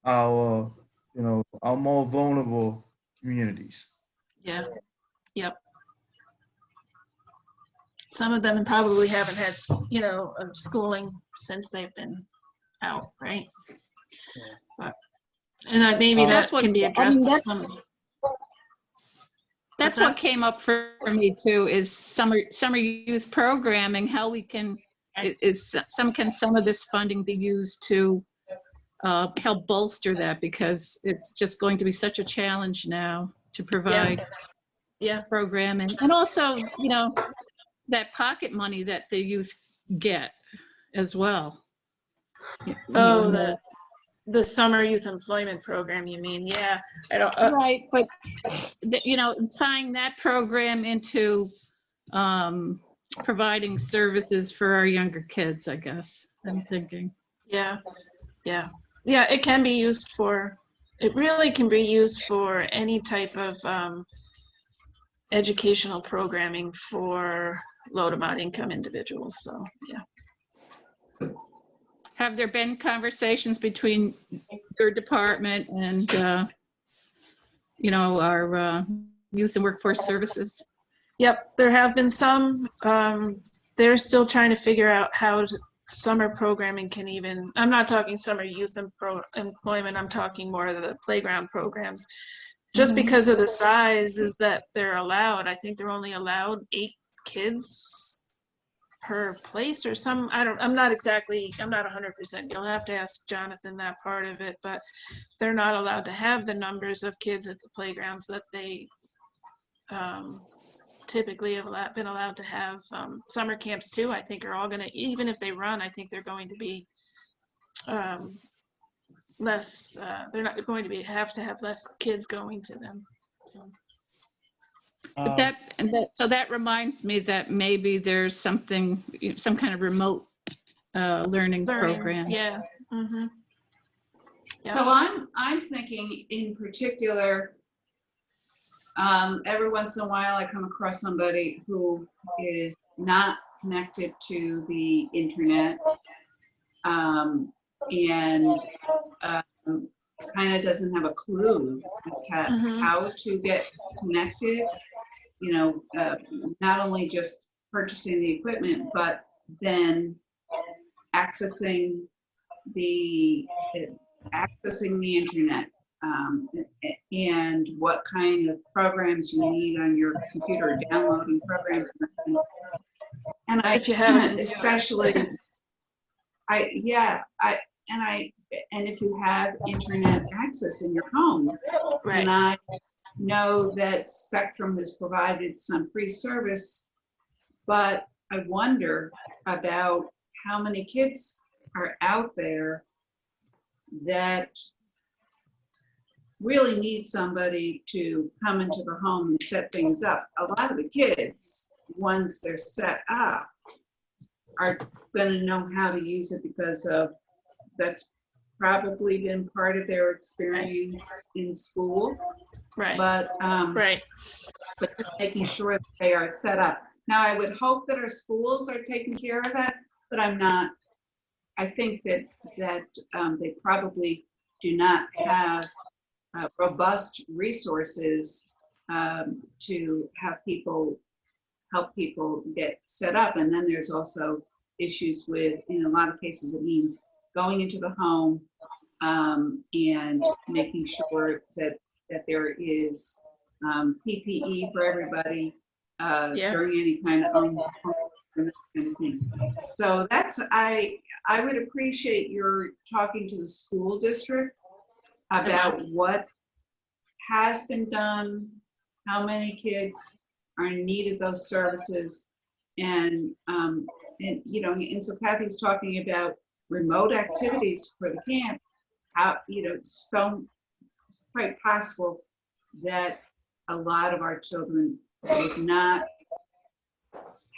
our more vulnerable communities. Yeah. Yep. Some of them probably haven't had, schooling since they've been out, right? But, and maybe that can be addressed. That's what came up for me too, is summer youth programming, how we can, some of this funding be used to help bolster that, because it's just going to be such a challenge now to provide programming. And also, that pocket money that the youth get as well. Oh, the summer youth employment program, you mean? Yeah, I don't. Right, but tying that program into providing services for our younger kids, I guess I'm thinking. Yeah, it can be used for. It really can be used for any type of educational programming for low to moderate income individuals. So yeah. Have there been conversations between your department and our youth and workforce services? Yep, there have been some. They're still trying to figure out how summer programming can even, I'm not talking summer youth employment, I'm talking more of the playground programs. Just because of the size is that they're allowed, I think they're only allowed 8 kids per place or some, I'm not 100%. You'll have to ask Jonathan that part of it, but they're not allowed to have the numbers of kids at the playgrounds that they typically have been allowed to have. Summer camps too, I think are all gonna, even if they run, I think they're going to be less, they're not going to be, have to have less kids going to them. So. But so that reminds me that maybe there's something, some kind of remote learning program. Yeah. Mm-hmm. So I'm thinking in particular, every once in a while I come across somebody who is not connected to the internet and kind of doesn't have a clue as to how to get connected, not only just purchasing the equipment, but then accessing the internet. And what kind of programs you need on your computer, downloading programs, and if you have especially, and if you have internet access in your home, right. And I know that Spectrum has provided some free service, but I wonder about how many kids are out there that really need somebody to come into the home and set things up. A lot of the kids, once they're set up, are going to know how to use it because that's probably been part of their experience in school. Right. But right. But making sure that they are set up. Now, I would hope that our schools are taking care of that, but I'm not. I think that they probably do not have robust resources to have help people get set up. And then there's also issues with, in a lot of cases, it means going into the home and making sure that there is PPE for everybody during any kind of home and that kind of thing. So I would appreciate your talking to the school district about what has been done, how many kids are in need of those services, and so Kathy's talking about remote activities for the camp. How so it's quite possible that a lot of our children would not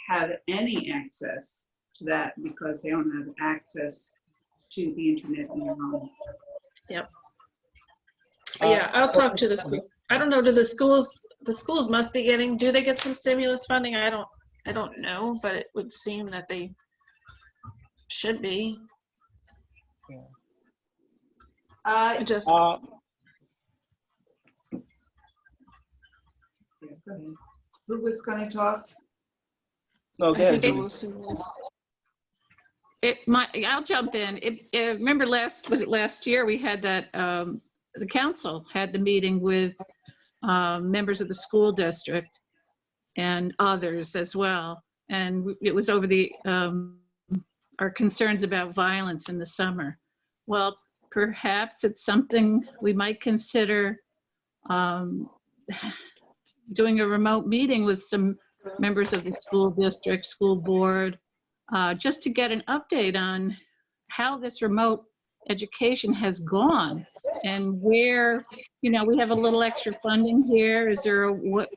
have any access to that because they don't have access to the internet in their home. Yep. Yeah, I'll talk to the school. I don't know, the schools must be getting, do they get some stimulus funding? I don't know, but it would seem that they should be. Who was going to talk? No, go ahead, Judy. I'll jump in. Remember last year we had that, the council had the meeting with members of the school district and others as well. And it was over our concerns about violence in the summer. Well, perhaps it's something we might consider doing a remote meeting with some members of the school district, school board, just to get an update on how this remote education has gone and where, we have a little extra funding here. Is there what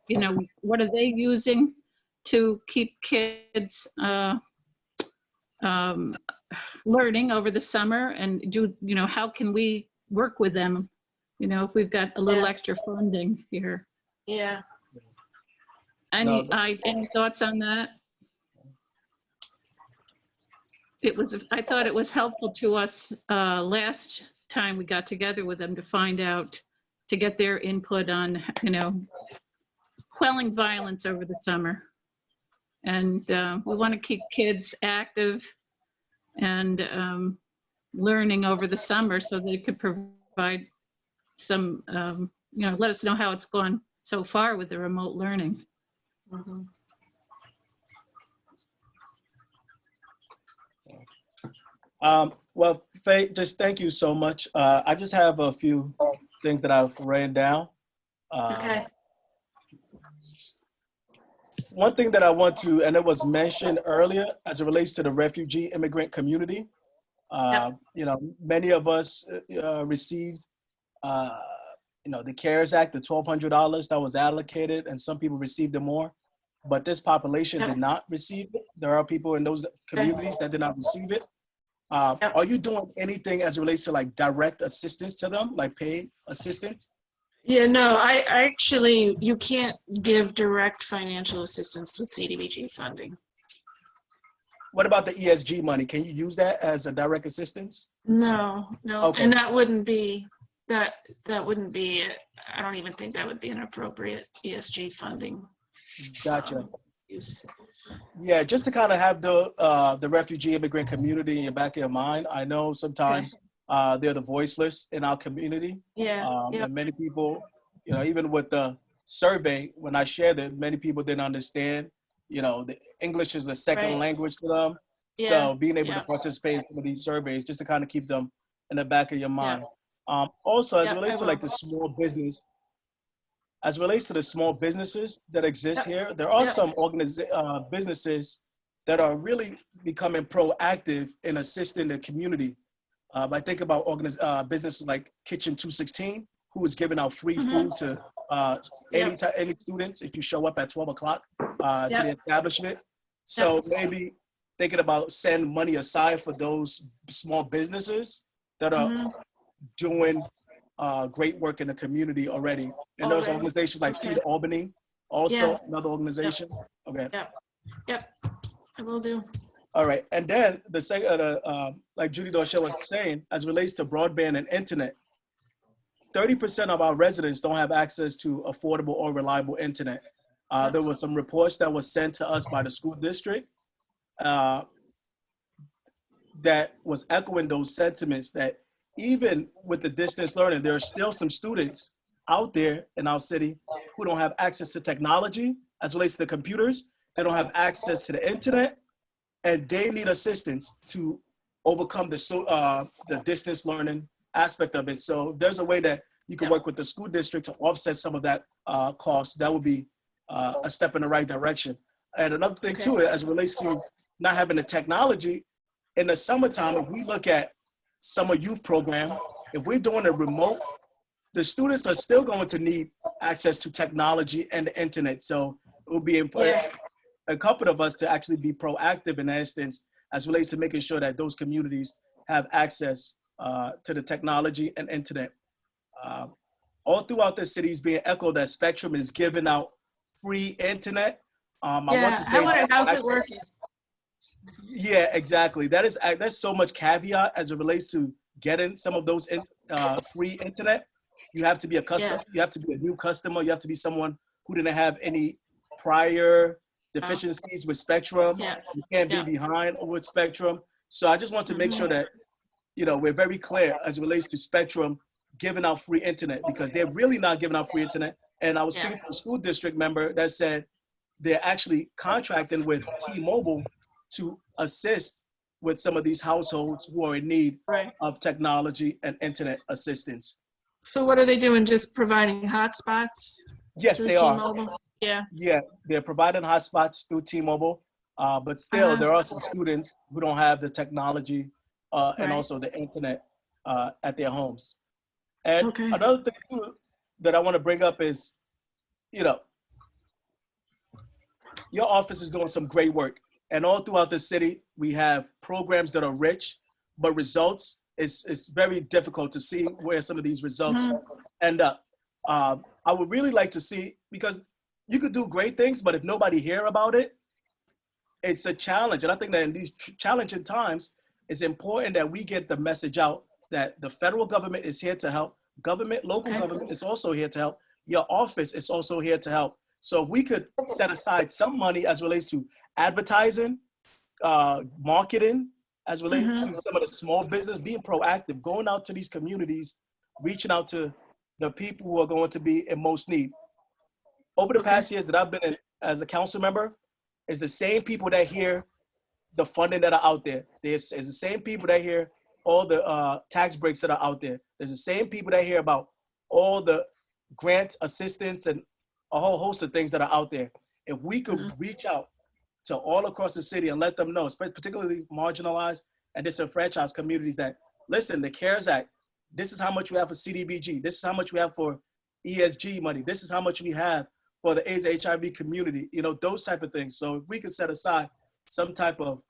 are they using to keep kids learning over the summer, and how can we work with them, if we've got a little extra funding here? Yeah. Any thoughts on that? I thought it was helpful to us last time we got together with them to find out to get their input on, quelling violence over the summer. And we want to keep kids active and learning over the summer so they could provide some, let us know how it's gone so far with the remote learning. Well, Faye, just thank you so much. I just have a few things that I've written down. Okay. One thing that I want to, and it was mentioned earlier as it relates to the refugee immigrant community. Many of us received, the CARES Act, the $1,200 that was allocated, and some people received it more. But this population did not receive it. There are people in those communities that did not receive it. Are you doing anything as it relates to like direct assistance to them, like paid assistance? Yeah, no, I actually, you can't give direct financial assistance with CDBG funding. What about the ESG money? Can you use that as a direct assistance? No, Okay. and that wouldn't be, I don't even think that would be an appropriate ESG funding. Gotcha. Use. Yeah, just to kind of have the refugee immigrant community in the back of your mind. I know sometimes they're the voiceless in our community. And many people, even with the survey, when I shared it, many people didn't understand, the English is a second language to them. So being able to participate in some of these surveys, just to kind of keep them in the back of your mind. Also, as it relates to like the small business, as it relates to the small businesses that exist here, there are some businesses that are really becoming proactive in assisting the community. I think about businesses like Kitchen 216, who is giving out free food to any students if you show up at 12 o'clock to the establishment. So maybe thinking about send money aside for those small businesses that are doing great work in the community already. And those organizations like Feed Albany, also another organization. Okay. Yep, I will do. All right, and then the second, like Judy Dorchelle was saying, as it relates to broadband and internet, 30% of our residents don't have access to affordable or reliable internet. There were some reports that were sent to us by the school district that was echoing those sentiments that even with the distance learning, there are still some students out there in our city who don't have access to technology as it relates to the computers. They don't have access to the internet, and they need assistance to overcome the distance learning aspect of it. So if there's a way that you can work with the school district to offset some of that cost, that would be a step in the right direction. And another thing too, as it relates to not having the technology, in the summertime, if we look at summer youth program, if we're doing it remote, the students are still going to need access to technology and the internet. So it will be important, a couple of us to actually be proactive in that instance as relates to making sure that those communities have access to the technology and internet. All throughout the city is being echoed that Spectrum is giving out free internet. I want to say how's it working? Yeah, exactly. There's so much caveat as it relates to getting some of those free internet. You have to be you have to be a new customer. You have to be someone who didn't have any prior deficiencies with Spectrum. You can't be behind with Spectrum. So I just want to make sure that, we're very clear as it relates to Spectrum giving out free internet, because they're really not giving out free internet. And I was speaking to a school district member that said they're actually contracting with T-Mobile to assist with some of these households who are in need of technology and internet assistance. So what are they doing? Just providing hotspots? Yes, they are. T-Mobile? Yeah, they're providing hotspots through T-Mobile, but still there are some students who don't have the technology and also the internet at their homes. And another thing too that I want to bring up is, your office is doing some great work. And all throughout the city, we have programs that are rich, but results, it's very difficult to see where some of these results end up. I would really like to see, because you could do great things, but if nobody hear about it, it's a challenge. And I think that in these challenging times, it's important that we get the message out that the federal government is here to help, government, local Okay. government is also here to help. Your office is also here to help. So if we could set aside some money as relates to advertising, marketing, as relates to some of the small business, being proactive, going out to these communities, reaching out to the people who are going to be in most need. Over the past years that I've been in as a council member, it's the same people that hear the funding that are out there. It's the same people that hear all the tax breaks that are out there. There's the same people that hear about all the grant assistance and a whole host of things that are out there. If we could reach out to all across the city and let them know, particularly marginalized and disenfranchised communities, that listen, the CARES Act, this is how much we have for CDBG. This is how much we have for ESG money. This is how much we have for the AIDS HIV community, you know, those type of things. So if we could set aside some type of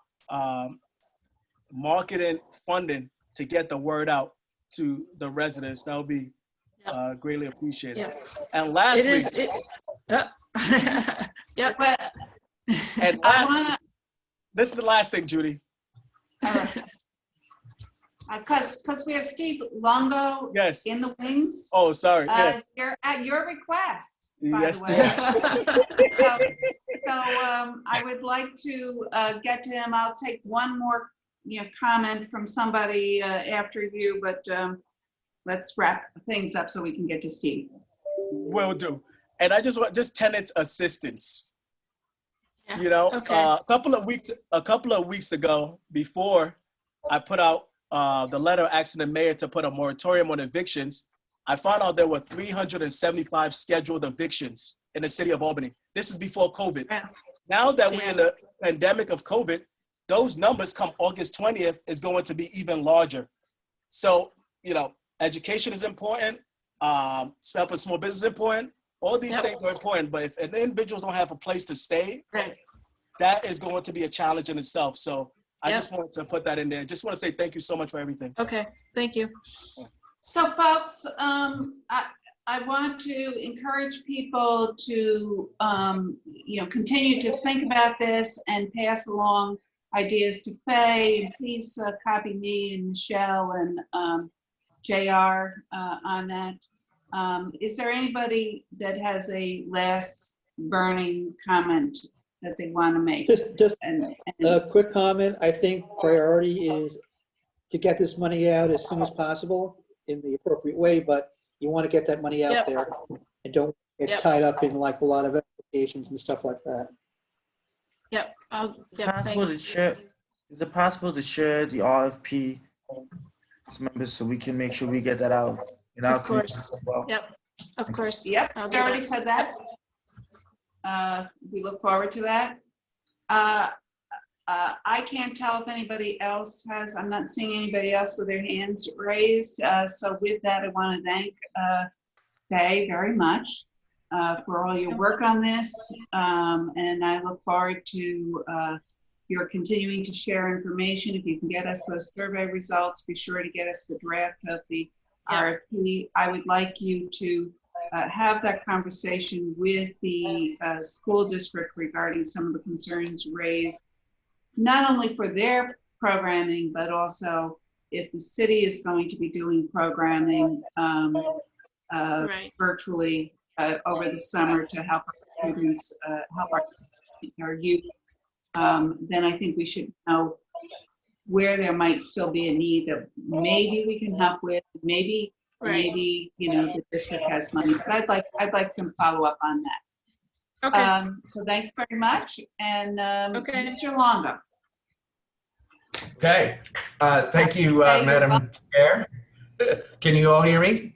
marketing funding to get the word out to the residents, that would be greatly appreciated. Yep. And lastly, Yep. and lastly, this is the last thing, Judy. Because we have Steve Longo Yes. in the wings. Oh, sorry. Yes. You're at your request, by Yes, the way. So I would like to get to him. I'll take one more, comment from somebody after you, but let's wrap things up so we can get to Steve. Will do. And I just want tenants assistance. Yeah. You know, Okay. a couple of weeks ago, before I put out the letter asking the mayor to put a moratorium on evictions, I found out there were 375 scheduled evictions in the city of Albany. This is before COVID. Yeah. Now that we're in the pandemic of COVID, those numbers come August 20th is going to be even larger. So, education is important. Helping small business is important. All these things are important, but if individuals don't have a place to stay, that is going to be a challenge in itself. So I just wanted to put that in there. Just want to say thank you so much for everything. Okay, thank you. So folks, I want to encourage people to, continue to think about this and pass along ideas to Faye. Please copy me and Michelle and JR on that. Is there anybody that has a last burning comment that they want to make? Just a quick comment. I think priority is to get this money out as soon as possible in the appropriate way, but you want to get that money out there and don't get tied up in like a lot of applications and stuff like that. Yep. Thanks. Is it possible to share the RFP to members so we can make sure we get that out? Of course. Well. Yep. Of course. Yep. I already said that. We look forward to that. I can't tell if anybody else has. I'm not seeing anybody else with their hands raised. So with that, I want to thank Faye very much for all your work on this, and I look forward to your continuing to share information. If you can get us those survey results, be sure to get us the draft of the RFP. I would like you to have that conversation with the school district regarding some of the concerns raised, not only for their programming, but also if the city is going to be doing programming virtually over the summer to help our students, help our youth, then I think we should know where there might still be a need that maybe we can help with, maybe the district has money. But I'd like some follow up on that. Okay. So thanks very much, and Mr. Longo. Okay. Thank you, Madam Chair. Can you all hear me?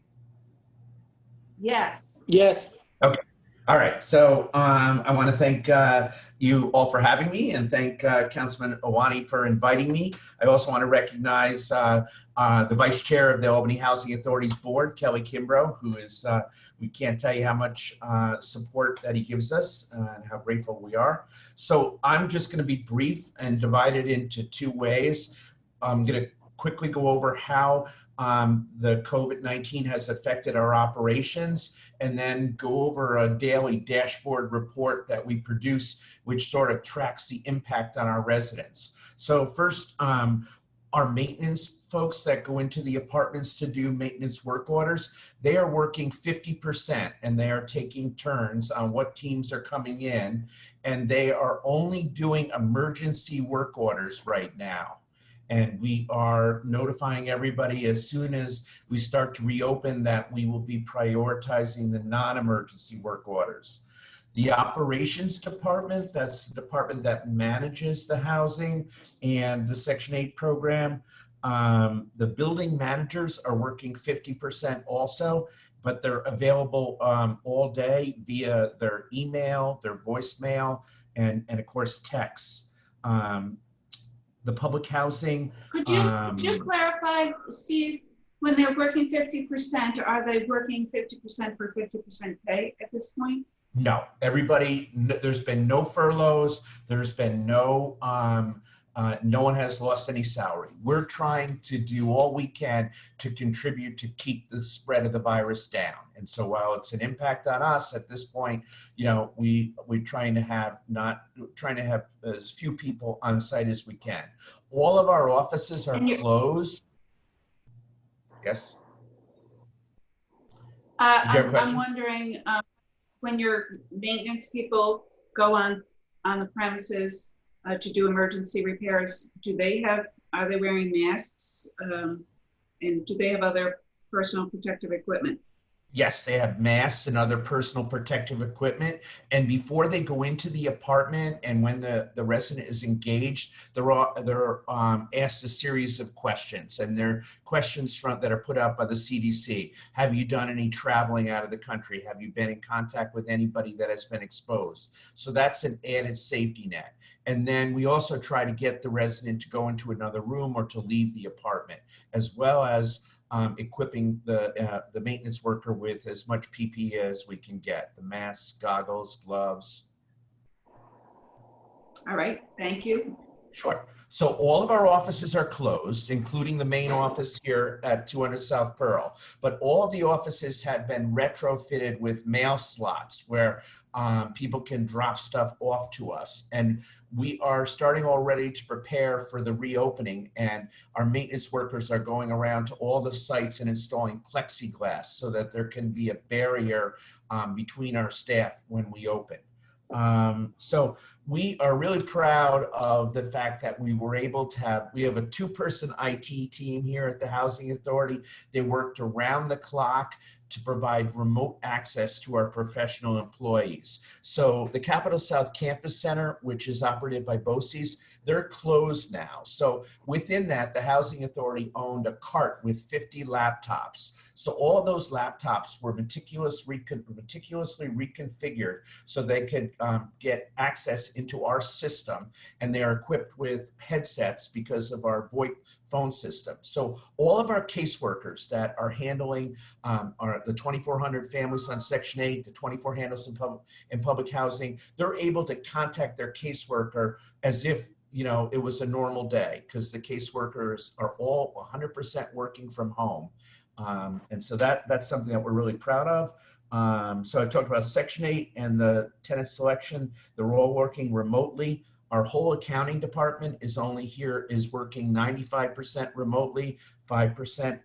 Yes. Yes. Okay. All right. So I want to thank you all for having me and thank Councilman Owani for inviting me. I also want to recognize the Vice Chair of the Albany Housing Authority's board, Kelly Kimbrough, who is, we can't tell you how much support that he gives us and how grateful we are. So I'm just going to be brief and divide it into two ways. I'm going to quickly go over how the COVID-19 has affected our operations, and then go over a daily dashboard report that we produce, which sort of tracks the impact on our residents. So first, Our maintenance folks that go into the apartments to do maintenance work orders, they are working 50% and they are taking turns on what teams are coming in, and they are only doing emergency work orders right now. And we are notifying everybody as soon as we start to reopen that we will be prioritizing the non-emergency work orders. The operations department, that's the department that manages the housing and the Section 8 program. The building managers are working 50% also, but they're available all day via their email, their voicemail, and of course texts. The public housing. Could you clarify, Steve, when they're working 50%, are they working 50% for 50% pay at this point? No, everybody, there's been no furloughs. There's been no, no one has lost any salary. We're trying to do all we can to contribute to keep the spread of the virus down. And so while it's an impact on us at this point, you know, we're trying to have as few people on site as we can. All of our offices are closed. Yes. I'm wondering, when your maintenance people go on the premises to do emergency repairs, are they wearing masks? And do they have other personal protective equipment? Yes, they have masks and other personal protective equipment. And before they go into the apartment and when the resident is engaged, they're asked a series of questions. And they're questions that are put out by the CDC. Have you done any traveling out of the country? Have you been in contact with anybody that has been exposed? So that's an added safety net. And then we also try to get the resident to go into another room or to leave the apartment, as well as equipping the maintenance worker with as much PPE as we can get, the masks, goggles, gloves. All right, thank you. Sure. So all of our offices are closed, including the main office here at 200 South Pearl. But all of the offices have been retrofitted with mail slots where people can drop stuff off to us. And we are starting already to prepare for the reopening, and our maintenance workers are going around to all the sites and installing plexiglass so that there can be a barrier between our staff when we open. So we are really proud of the fact that we were able to we have a 2-person IT team here at the Housing Authority. They worked around the clock to provide remote access to our professional employees. So the Capitol South Campus Center, which is operated by BOCES, they're closed now. So within that, the Housing Authority owned a cart with 50 laptops. So all of those laptops were meticulously reconfigured so they could get access into our system, and they are equipped with headsets because of our VoIP phone system. So all of our caseworkers that are handling the 2,400 families on Section 8, the 24 handles in public housing, they're able to contact their caseworker as if, you know, it was a normal day, because the caseworkers are all 100% working from home. And so that's something that we're really proud of. So I talked about Section 8 and the tenant selection. They're all working remotely. Our whole accounting department is working 95% remotely, 5%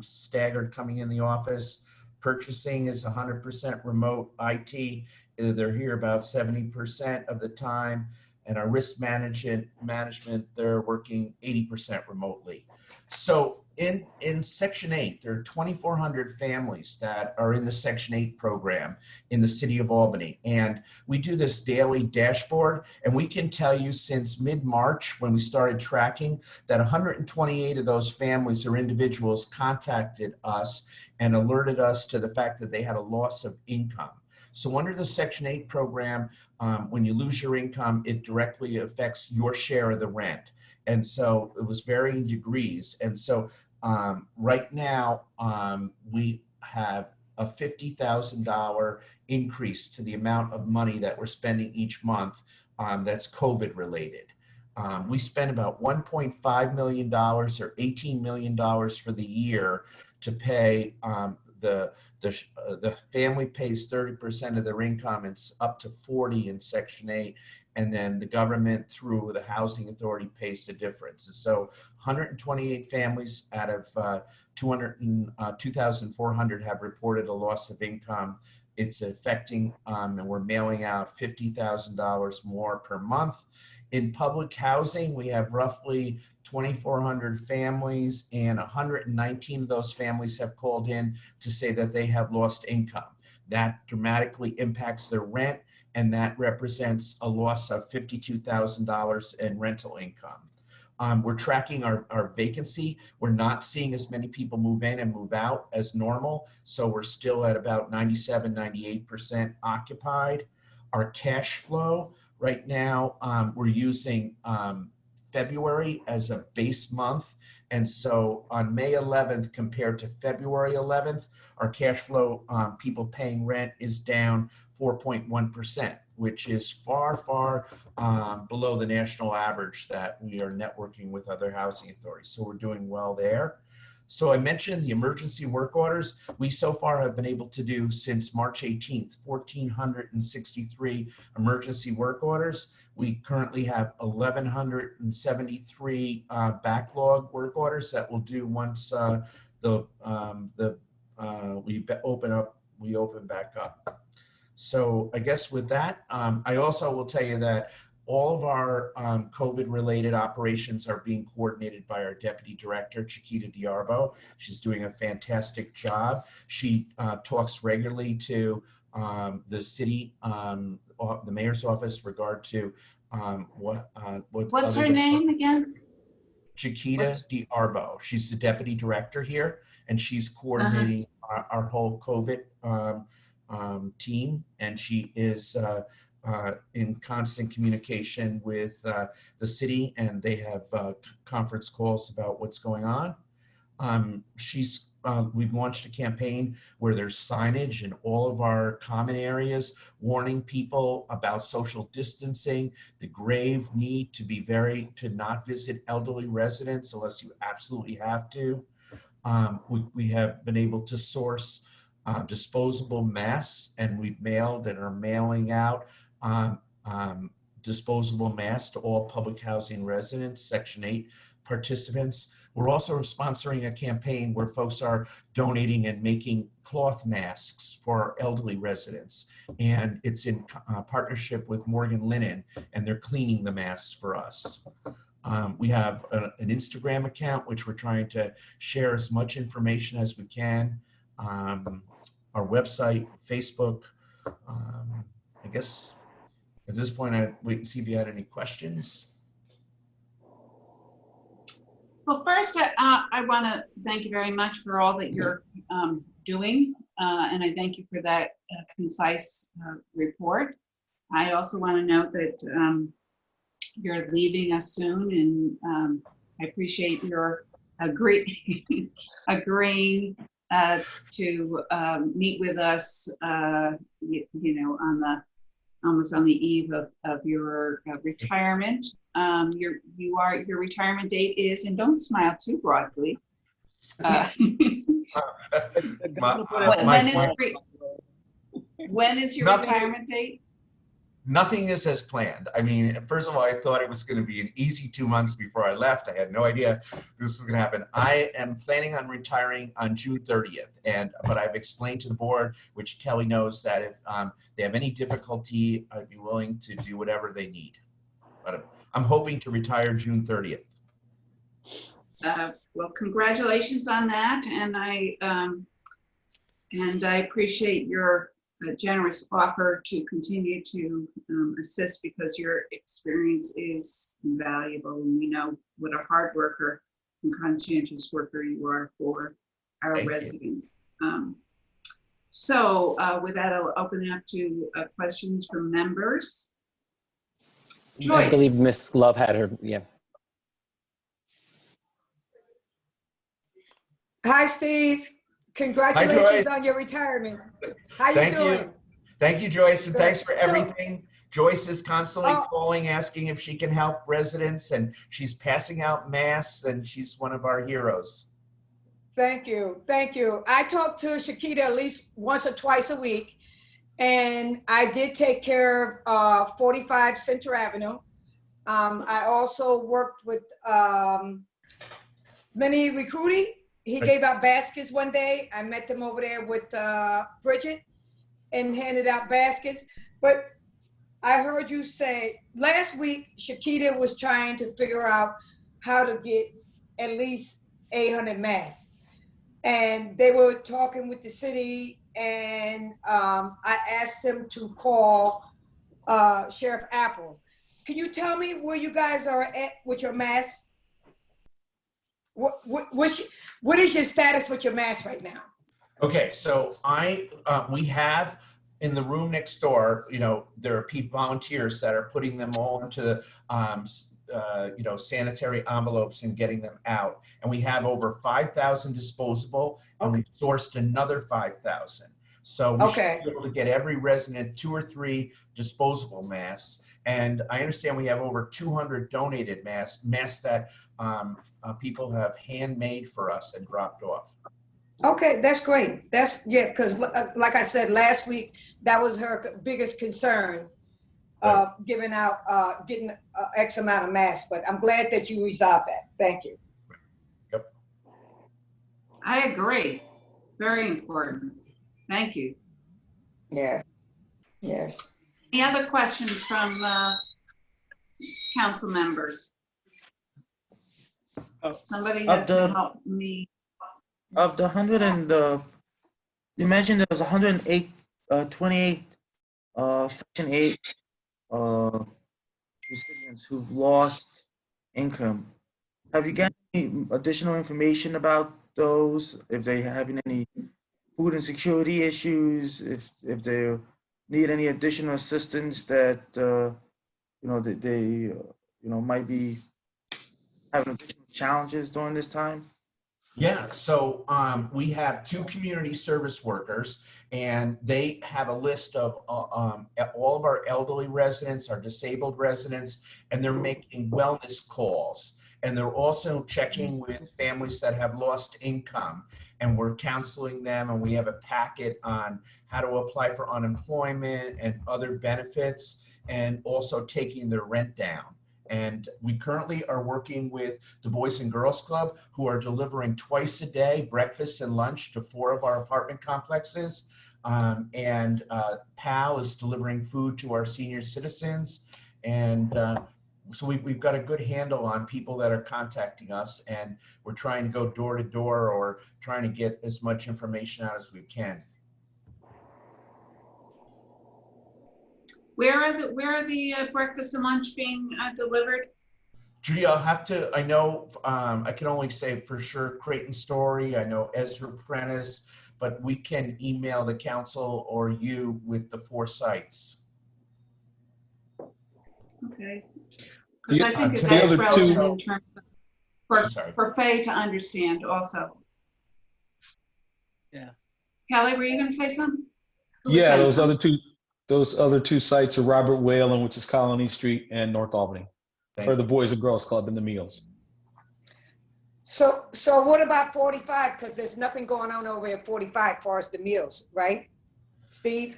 staggered coming in the office. Purchasing is 100% remote. IT, they're here about 70% of the time. And our risk management, they're working 80% remotely. So in Section 8, there are 2,400 families that are in the Section 8 program in the city of Albany. And we do this daily dashboard, and we can tell you since mid-March, when we started tracking, that 128 of those families or individuals contacted us and alerted us to the fact that they had a loss of income. So under the Section 8 program, when you lose your income, it directly affects your share of the rent. And so it was varying degrees. And so right now, we have a $50,000 increase to the amount of money that we're spending each month that's COVID related. We spend about $1.5 million or $18 million for the year to pay the the family pays 30% of their income. It's up to 40 in Section 8. And then the government through the Housing Authority pays the difference. And so 128 families out of 2,400 have reported a loss of income. It's affecting, and we're mailing out $50,000 more per month. In public housing, we have roughly 2,400 families, and 119 of those families have called in to say that they have lost income. That dramatically impacts their rent, and that represents a loss of $52,000 in rental income. We're tracking our vacancy. We're not seeing as many people move in and move out as normal. So we're still at about 97, 98% occupied. Our cash flow right now, we're using February as a base month. And so on May 11th compared to February 11th, our cash flow, people paying rent is down 4.1%, which is far, far below the national average that we are networking with other housing authorities. So we're doing well there. So I mentioned the emergency work orders. We so far have been able to do since March 18th, 1,463 emergency work orders. We currently have 1,173 backlog work orders that we'll do once we open back up. So I guess with that, I also will tell you that all of our COVID-related operations are being coordinated by our Deputy Director, Chiquita Diarbo. She's doing a fantastic job. She talks regularly to the city, the mayor's office, regard to What's her name again? Chiquita Diarbo. She's the Deputy Director here, and she's coordinating our whole COVID team, and she is in constant communication with the city, and they have conference calls about what's going on. We've launched a campaign where there's signage in all of our common areas, warning people about social distancing, the grave need to not visit elderly residents unless you absolutely have to. We have been able to source disposable masks, and we've mailed and are mailing out disposable masks to all public housing residents, Section 8 participants. We're also sponsoring a campaign where folks are donating and making cloth masks for elderly residents. And it's in partnership with Morgan Linen, and they're cleaning the masks for us. We have an Instagram account, which we're trying to share as much information as we can. Our website, Facebook. I guess at this point, I'd wait and see if you had any questions. Well, first, I want to thank you very much for all that you're doing, and I thank you for that concise report. I also want to note that you're leaving us soon, and I appreciate your agreeing to meet with us, almost on the eve of your retirement. Your retirement date is, and don't smile too broadly. When is your retirement date? Nothing is as planned. I mean, first of all, I thought it was going to be an easy 2 months before I left. I had no idea this was going to happen. I am planning on retiring on June 30th, but I've explained to the board, which Kelly knows, that if they have any difficulty, I'd be willing to do whatever they need. But I'm hoping to retire June 30th. Well, congratulations on that, and I appreciate your generous offer to continue to assist, because your experience is invaluable, and we know what a hard worker and conscientious worker you are for our residents. So with that, I'll open it up to questions from members. Joyce. I believe Ms. Love had her, yeah. Hi, Steve. Congratulations on your retirement. How you doing? Thank you, Joyce, and thanks for everything. Joyce is constantly calling, asking if she can help residents, and she's passing out masks, and she's one of our heroes. Thank you. Thank you. I talk to Shakita at least once or twice a week. And I did take care of 45 Central Avenue. I also worked with Mini Recruiting. He gave out baskets one day. I met them over there with Bridget and handed out baskets. But I heard you say last week, Shakita was trying to figure out how to get at least 800 masks. And they were talking with the city, and I asked him to call Sheriff Apple. Can you tell me where you guys are at with your masks? What is your status with your masks right now? Okay, so we have in the room next door, there are people, volunteers that are putting them all into sanitary envelopes and getting them out. And we have over 5,000 disposable, and we've sourced another 5,000. So we should be able to get every resident 2 or 3 disposable masks. And I understand we have over 200 donated masks that people have handmade for us and dropped off. Okay, that's great. Because like I said, last week, that was her biggest concern. Getting X amount of masks, but I'm glad that you resolved that. Thank you. Yep. I agree. Very important. Thank you. Yes. Yes. Any other questions from council members? Somebody has to help me. Of the 100 and you mentioned there was 108, 28 Section 8 recipients who've lost income. Have you got any additional information about those? If they having any food insecurity issues, if they need any additional assistance that they might be having additional challenges during this time? Yeah, so we have 2 community service workers, and they have a list of all of our elderly residents, our disabled residents, and they're making wellness calls. And they're also checking with families that have lost income, and we're counseling them, and we have a packet on how to apply for unemployment and other benefits, and also taking their rent down. And we currently are working with the Boys and Girls Club, who are delivering twice a day, breakfast and lunch, to 4 of our apartment complexes. PAL is delivering food to our senior citizens. And so we've got a good handle on people that are contacting us, and we're trying to go door to door or trying to get as much information out as we can. Where are the breakfast and lunch being delivered? Judy, I know, I can only say for sure Creighton Story, I know Ezra Prentice, but we can email the council or you with the 4 sites. Okay. Because I think the that's other relevant 2 in terms for Faye to understand also. Yeah. Kelly, were you going to say something? Yeah, those other two sites are Robert Whalen, which is Colony Street, and North Albany, for the Boys and Girls Club and the meals. So what about 45? Because there's nothing going on over at 45 as far as the meals, right, Steve?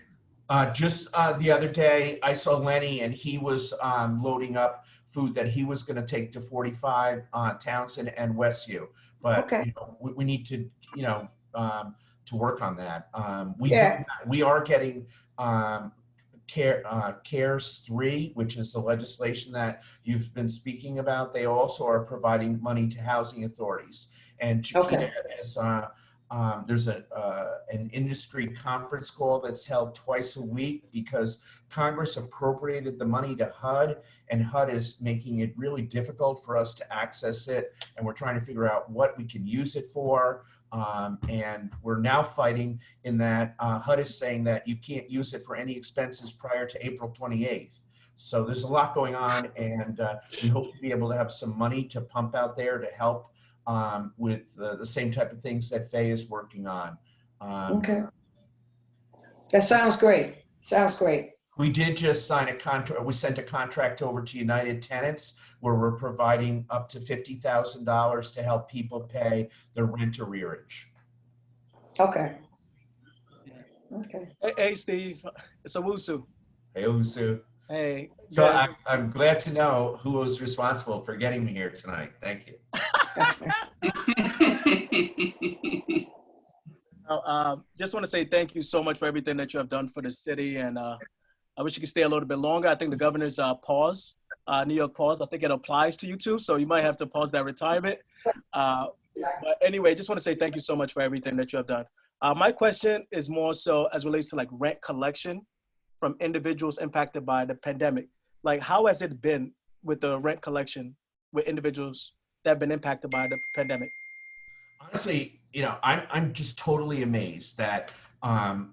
Just the other day, I saw Lenny, and he was loading up food that he was going to take to 45 Townsend and Westview. But we need to, to work on that. We are getting CARES 3, which is the legislation that you've been speaking about. They also are providing money to housing authorities. And Chiquita is, there's an industry conference call that's held twice a week because Congress appropriated the money to HUD, and HUD is making it really difficult for us to access it. And we're trying to figure out what we can use it for. And we're now fighting in that HUD is saying that you can't use it for any expenses prior to April 28th. So there's a lot going on, and we hope to be able to have some money to pump out there to help with the same type of things that Faye is working on. Okay. That sounds great. Sounds great. We did just sign a contract. We sent a contract over to United Tenants where we're providing up to $50,000 to help people pay their rent arrearage. Okay. Okay. Hey, Steve, it's Owusu. Hey, Usu. Hey. So good. I'm glad to know who was responsible for getting me here tonight. Thank you. Just want to say thank you so much for everything that you have done for the city, and I wish you could stay a little bit longer. I think the governor's pause, New York pause, I think it applies to you too, so you might have to pause that retirement. But anyway, just want to say thank you so much for everything that you have done. My question is more so as relates to like rent collection from individuals impacted by the pandemic. Like, how has it been with the rent collection with individuals that have been impacted by the pandemic? Honestly, you know, I'm just totally amazed that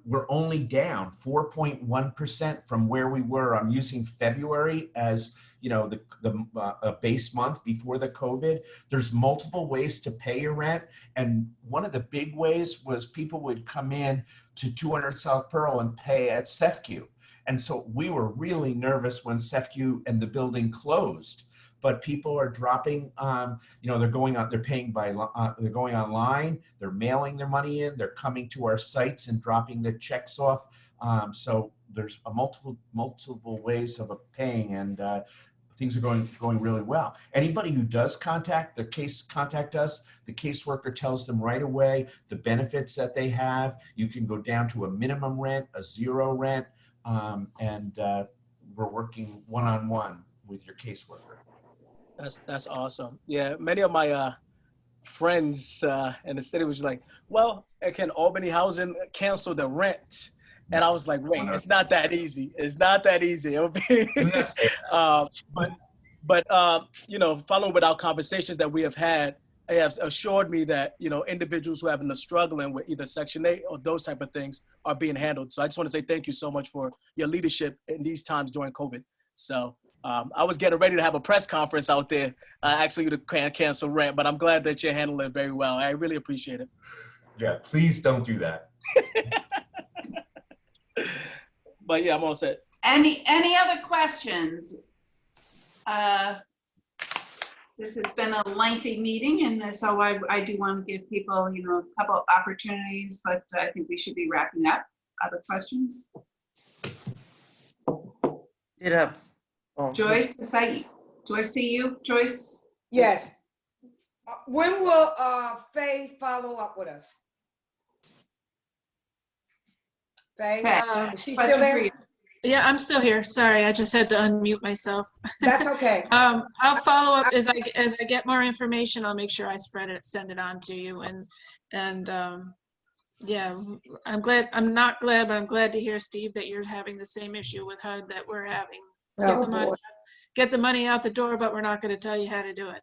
we're only down 4.1% from where we were. I'm using February as, you know, the base month before the COVID. There's multiple ways to pay your rent. And one of the big ways was people would come in to 200 South Pearl and pay at CEFCU. And so we were really nervous when CEFCU and the building closed. But people are dropping, you know, they're going paying by, they're going online, they're mailing their money in, they're coming to our sites and dropping the checks off. So there's a multiple ways of paying, and things are going really well. Anybody who does contact us, the caseworker tells them right away the benefits that they have. You can go down to a minimum rent, a zero rent, and we're working one-on-one with your caseworker. That's awesome. Yeah, many of my friends in the city was like, well, can Albany Housing cancel the rent? And I was like, wait, it's not that easy. It's not that easy. It'll be, but you know, following with our conversations that we have had, they have assured me that, you know, individuals who have been struggling with either Section 8 or those type of things are being handled. So I just want to say thank you so much for your leadership in these times during COVID. So I was getting ready to have a press conference out there, actually to cancel rent, but I'm glad that you're handling it very well. I really appreciate it. Yeah, please don't do that. But yeah, I'm all set. Any other questions? This has been a lengthy meeting, and so I do want to give people, you know, a couple of opportunities, but I think we should be wrapping up. Other questions? Did have Joyce, do I see you, Joyce? Yes. When will Faye follow up with us? Faye, is she still there? Yeah, I'm still here. Sorry, I just had to unmute myself. That's okay. I'll follow up as I get more information. I'll make sure I send it on to you. And yeah, I'm glad. I'm not glad, but I'm glad to hear, Steve, that you're having the same issue with HUD that we're having. Get the money out the door, but we're not going to tell you how to do it.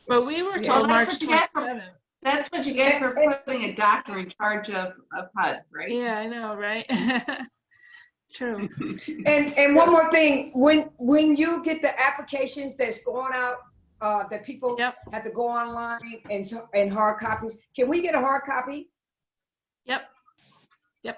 But we were told March 27th. That's what you get for putting a doctor in charge of HUD, right? Yeah, I know, right? True. And one more thing, when you get the applications that's going out, that people have to go online and hard copies, can we get a hard copy? Yep,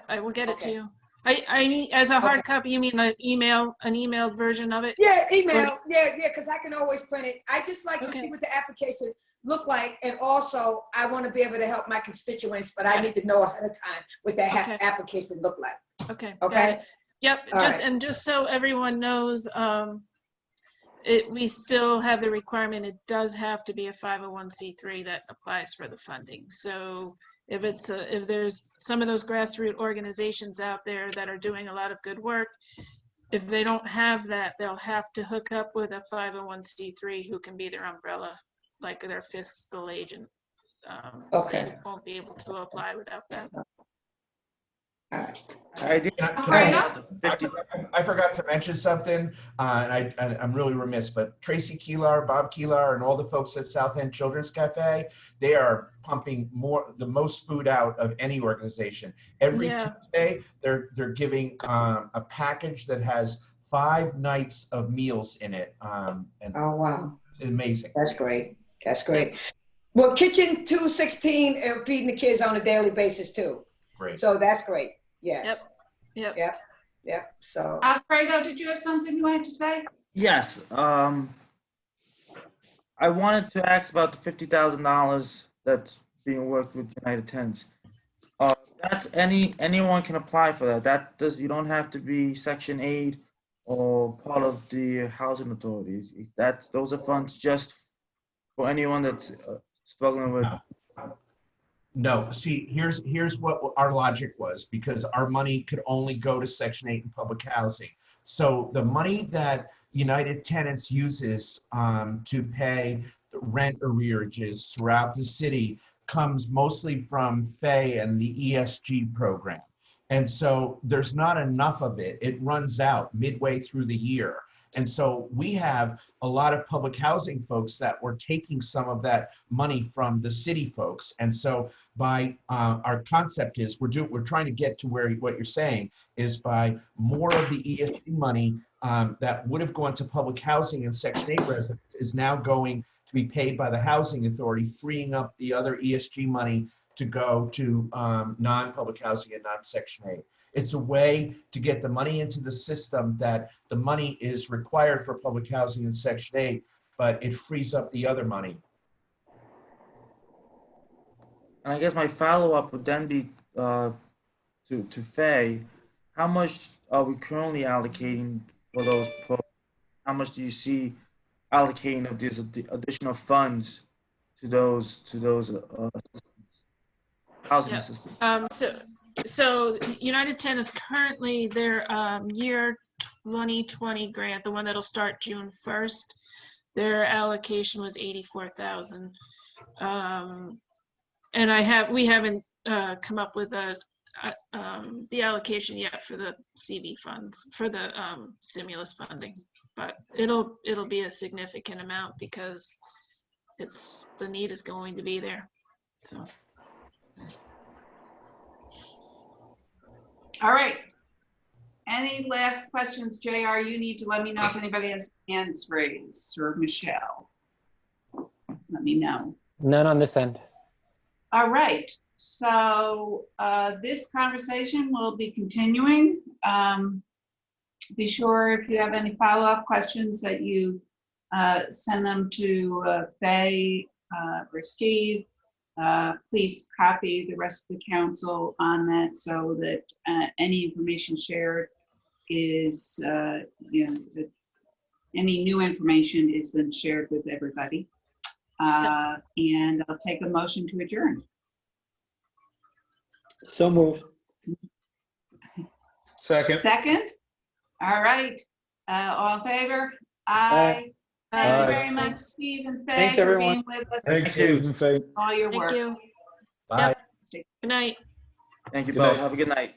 I will get it to you. I mean, as a hard copy, you mean an emailed version of it? Yeah, email. Yeah, because I can always print it. I just like to see what the application look like, and also I want to be able to help my constituents, but I need to know ahead of time what that application look like. Okay. Yep. Just so everyone knows, we still have the requirement. It does have to be a 501c3 that applies for the funding. So if there's some of those grassroots organizations out there that are doing a lot of good work, if they don't have that, they'll have to hook up with a 501c3 who can be their umbrella, like their fiscal agent. They won't be able to apply without that. I forgot to mention something, and I'm really remiss, but Tracy Keelar, Bob Keelar, and all the folks at South End Children's Cafe, they are pumping the most food out of any organization. Every Tuesday, they're giving a package that has 5 nights of meals in it. And oh, wow. Amazing. That's great. That's great. Well, Kitchen 216 feeding the kids on a daily basis too. Great. So that's great. Yes. Yep. Yep, so. Alfredo, did you have something you wanted to say? Yes, I wanted to ask about the $50,000 that's being worked with United Tenants. That's anyone can apply for that. You don't have to be Section 8 or part of the housing authority. Those are funds just for anyone that's struggling with. No, see, here's what our logic was, because our money could only go to Section 8 and public housing. So the money that United Tenants uses to pay the rent arrearages throughout the city comes mostly from Faye and the ESG program. And so there's not enough of it. It runs out midway through the year. And so we have a lot of public housing folks that were taking some of that money from the city folks. And so by our concept is we're trying to get to where what you're saying is by more of the ESG money that would have gone to public housing and Section 8 residents is now going to be paid by the housing authority, freeing up the other ESG money to go to non-public housing and non-Section 8. It's a way to get the money into the system that the money is required for public housing in Section 8, but it frees up the other money. And I guess my follow-up would then be to Faye. How much are we currently allocating for those programs? How much do you see allocating of these additional funds to those housing assistance? So United Tenants currently their year 2020 grant, the one that'll start June 1st, their allocation was $84,000. And we haven't come up with the allocation yet for the CV funds, for the stimulus funding, but it'll be a significant amount because the need is going to be there. So. All right. Any last questions, JR? You need to let me know if anybody has hands raised, or Michelle. Let me know. None on this end. All right. So this conversation will be continuing. Be sure if you have any follow-up questions that you send them to Faye or Steve. Please copy the rest of the council on that so that any information shared is, that any new information is then shared with everybody. And I'll take a motion to adjourn. So moved. Second. Second? All right. All in favor? Aye. Thank you very much, Steve and Faye, Thanks, for everyone. being with us. Thanks, Steve and Faye. All your work. Thank you. Bye. Good night. Thank you Good both. night. Have a good night.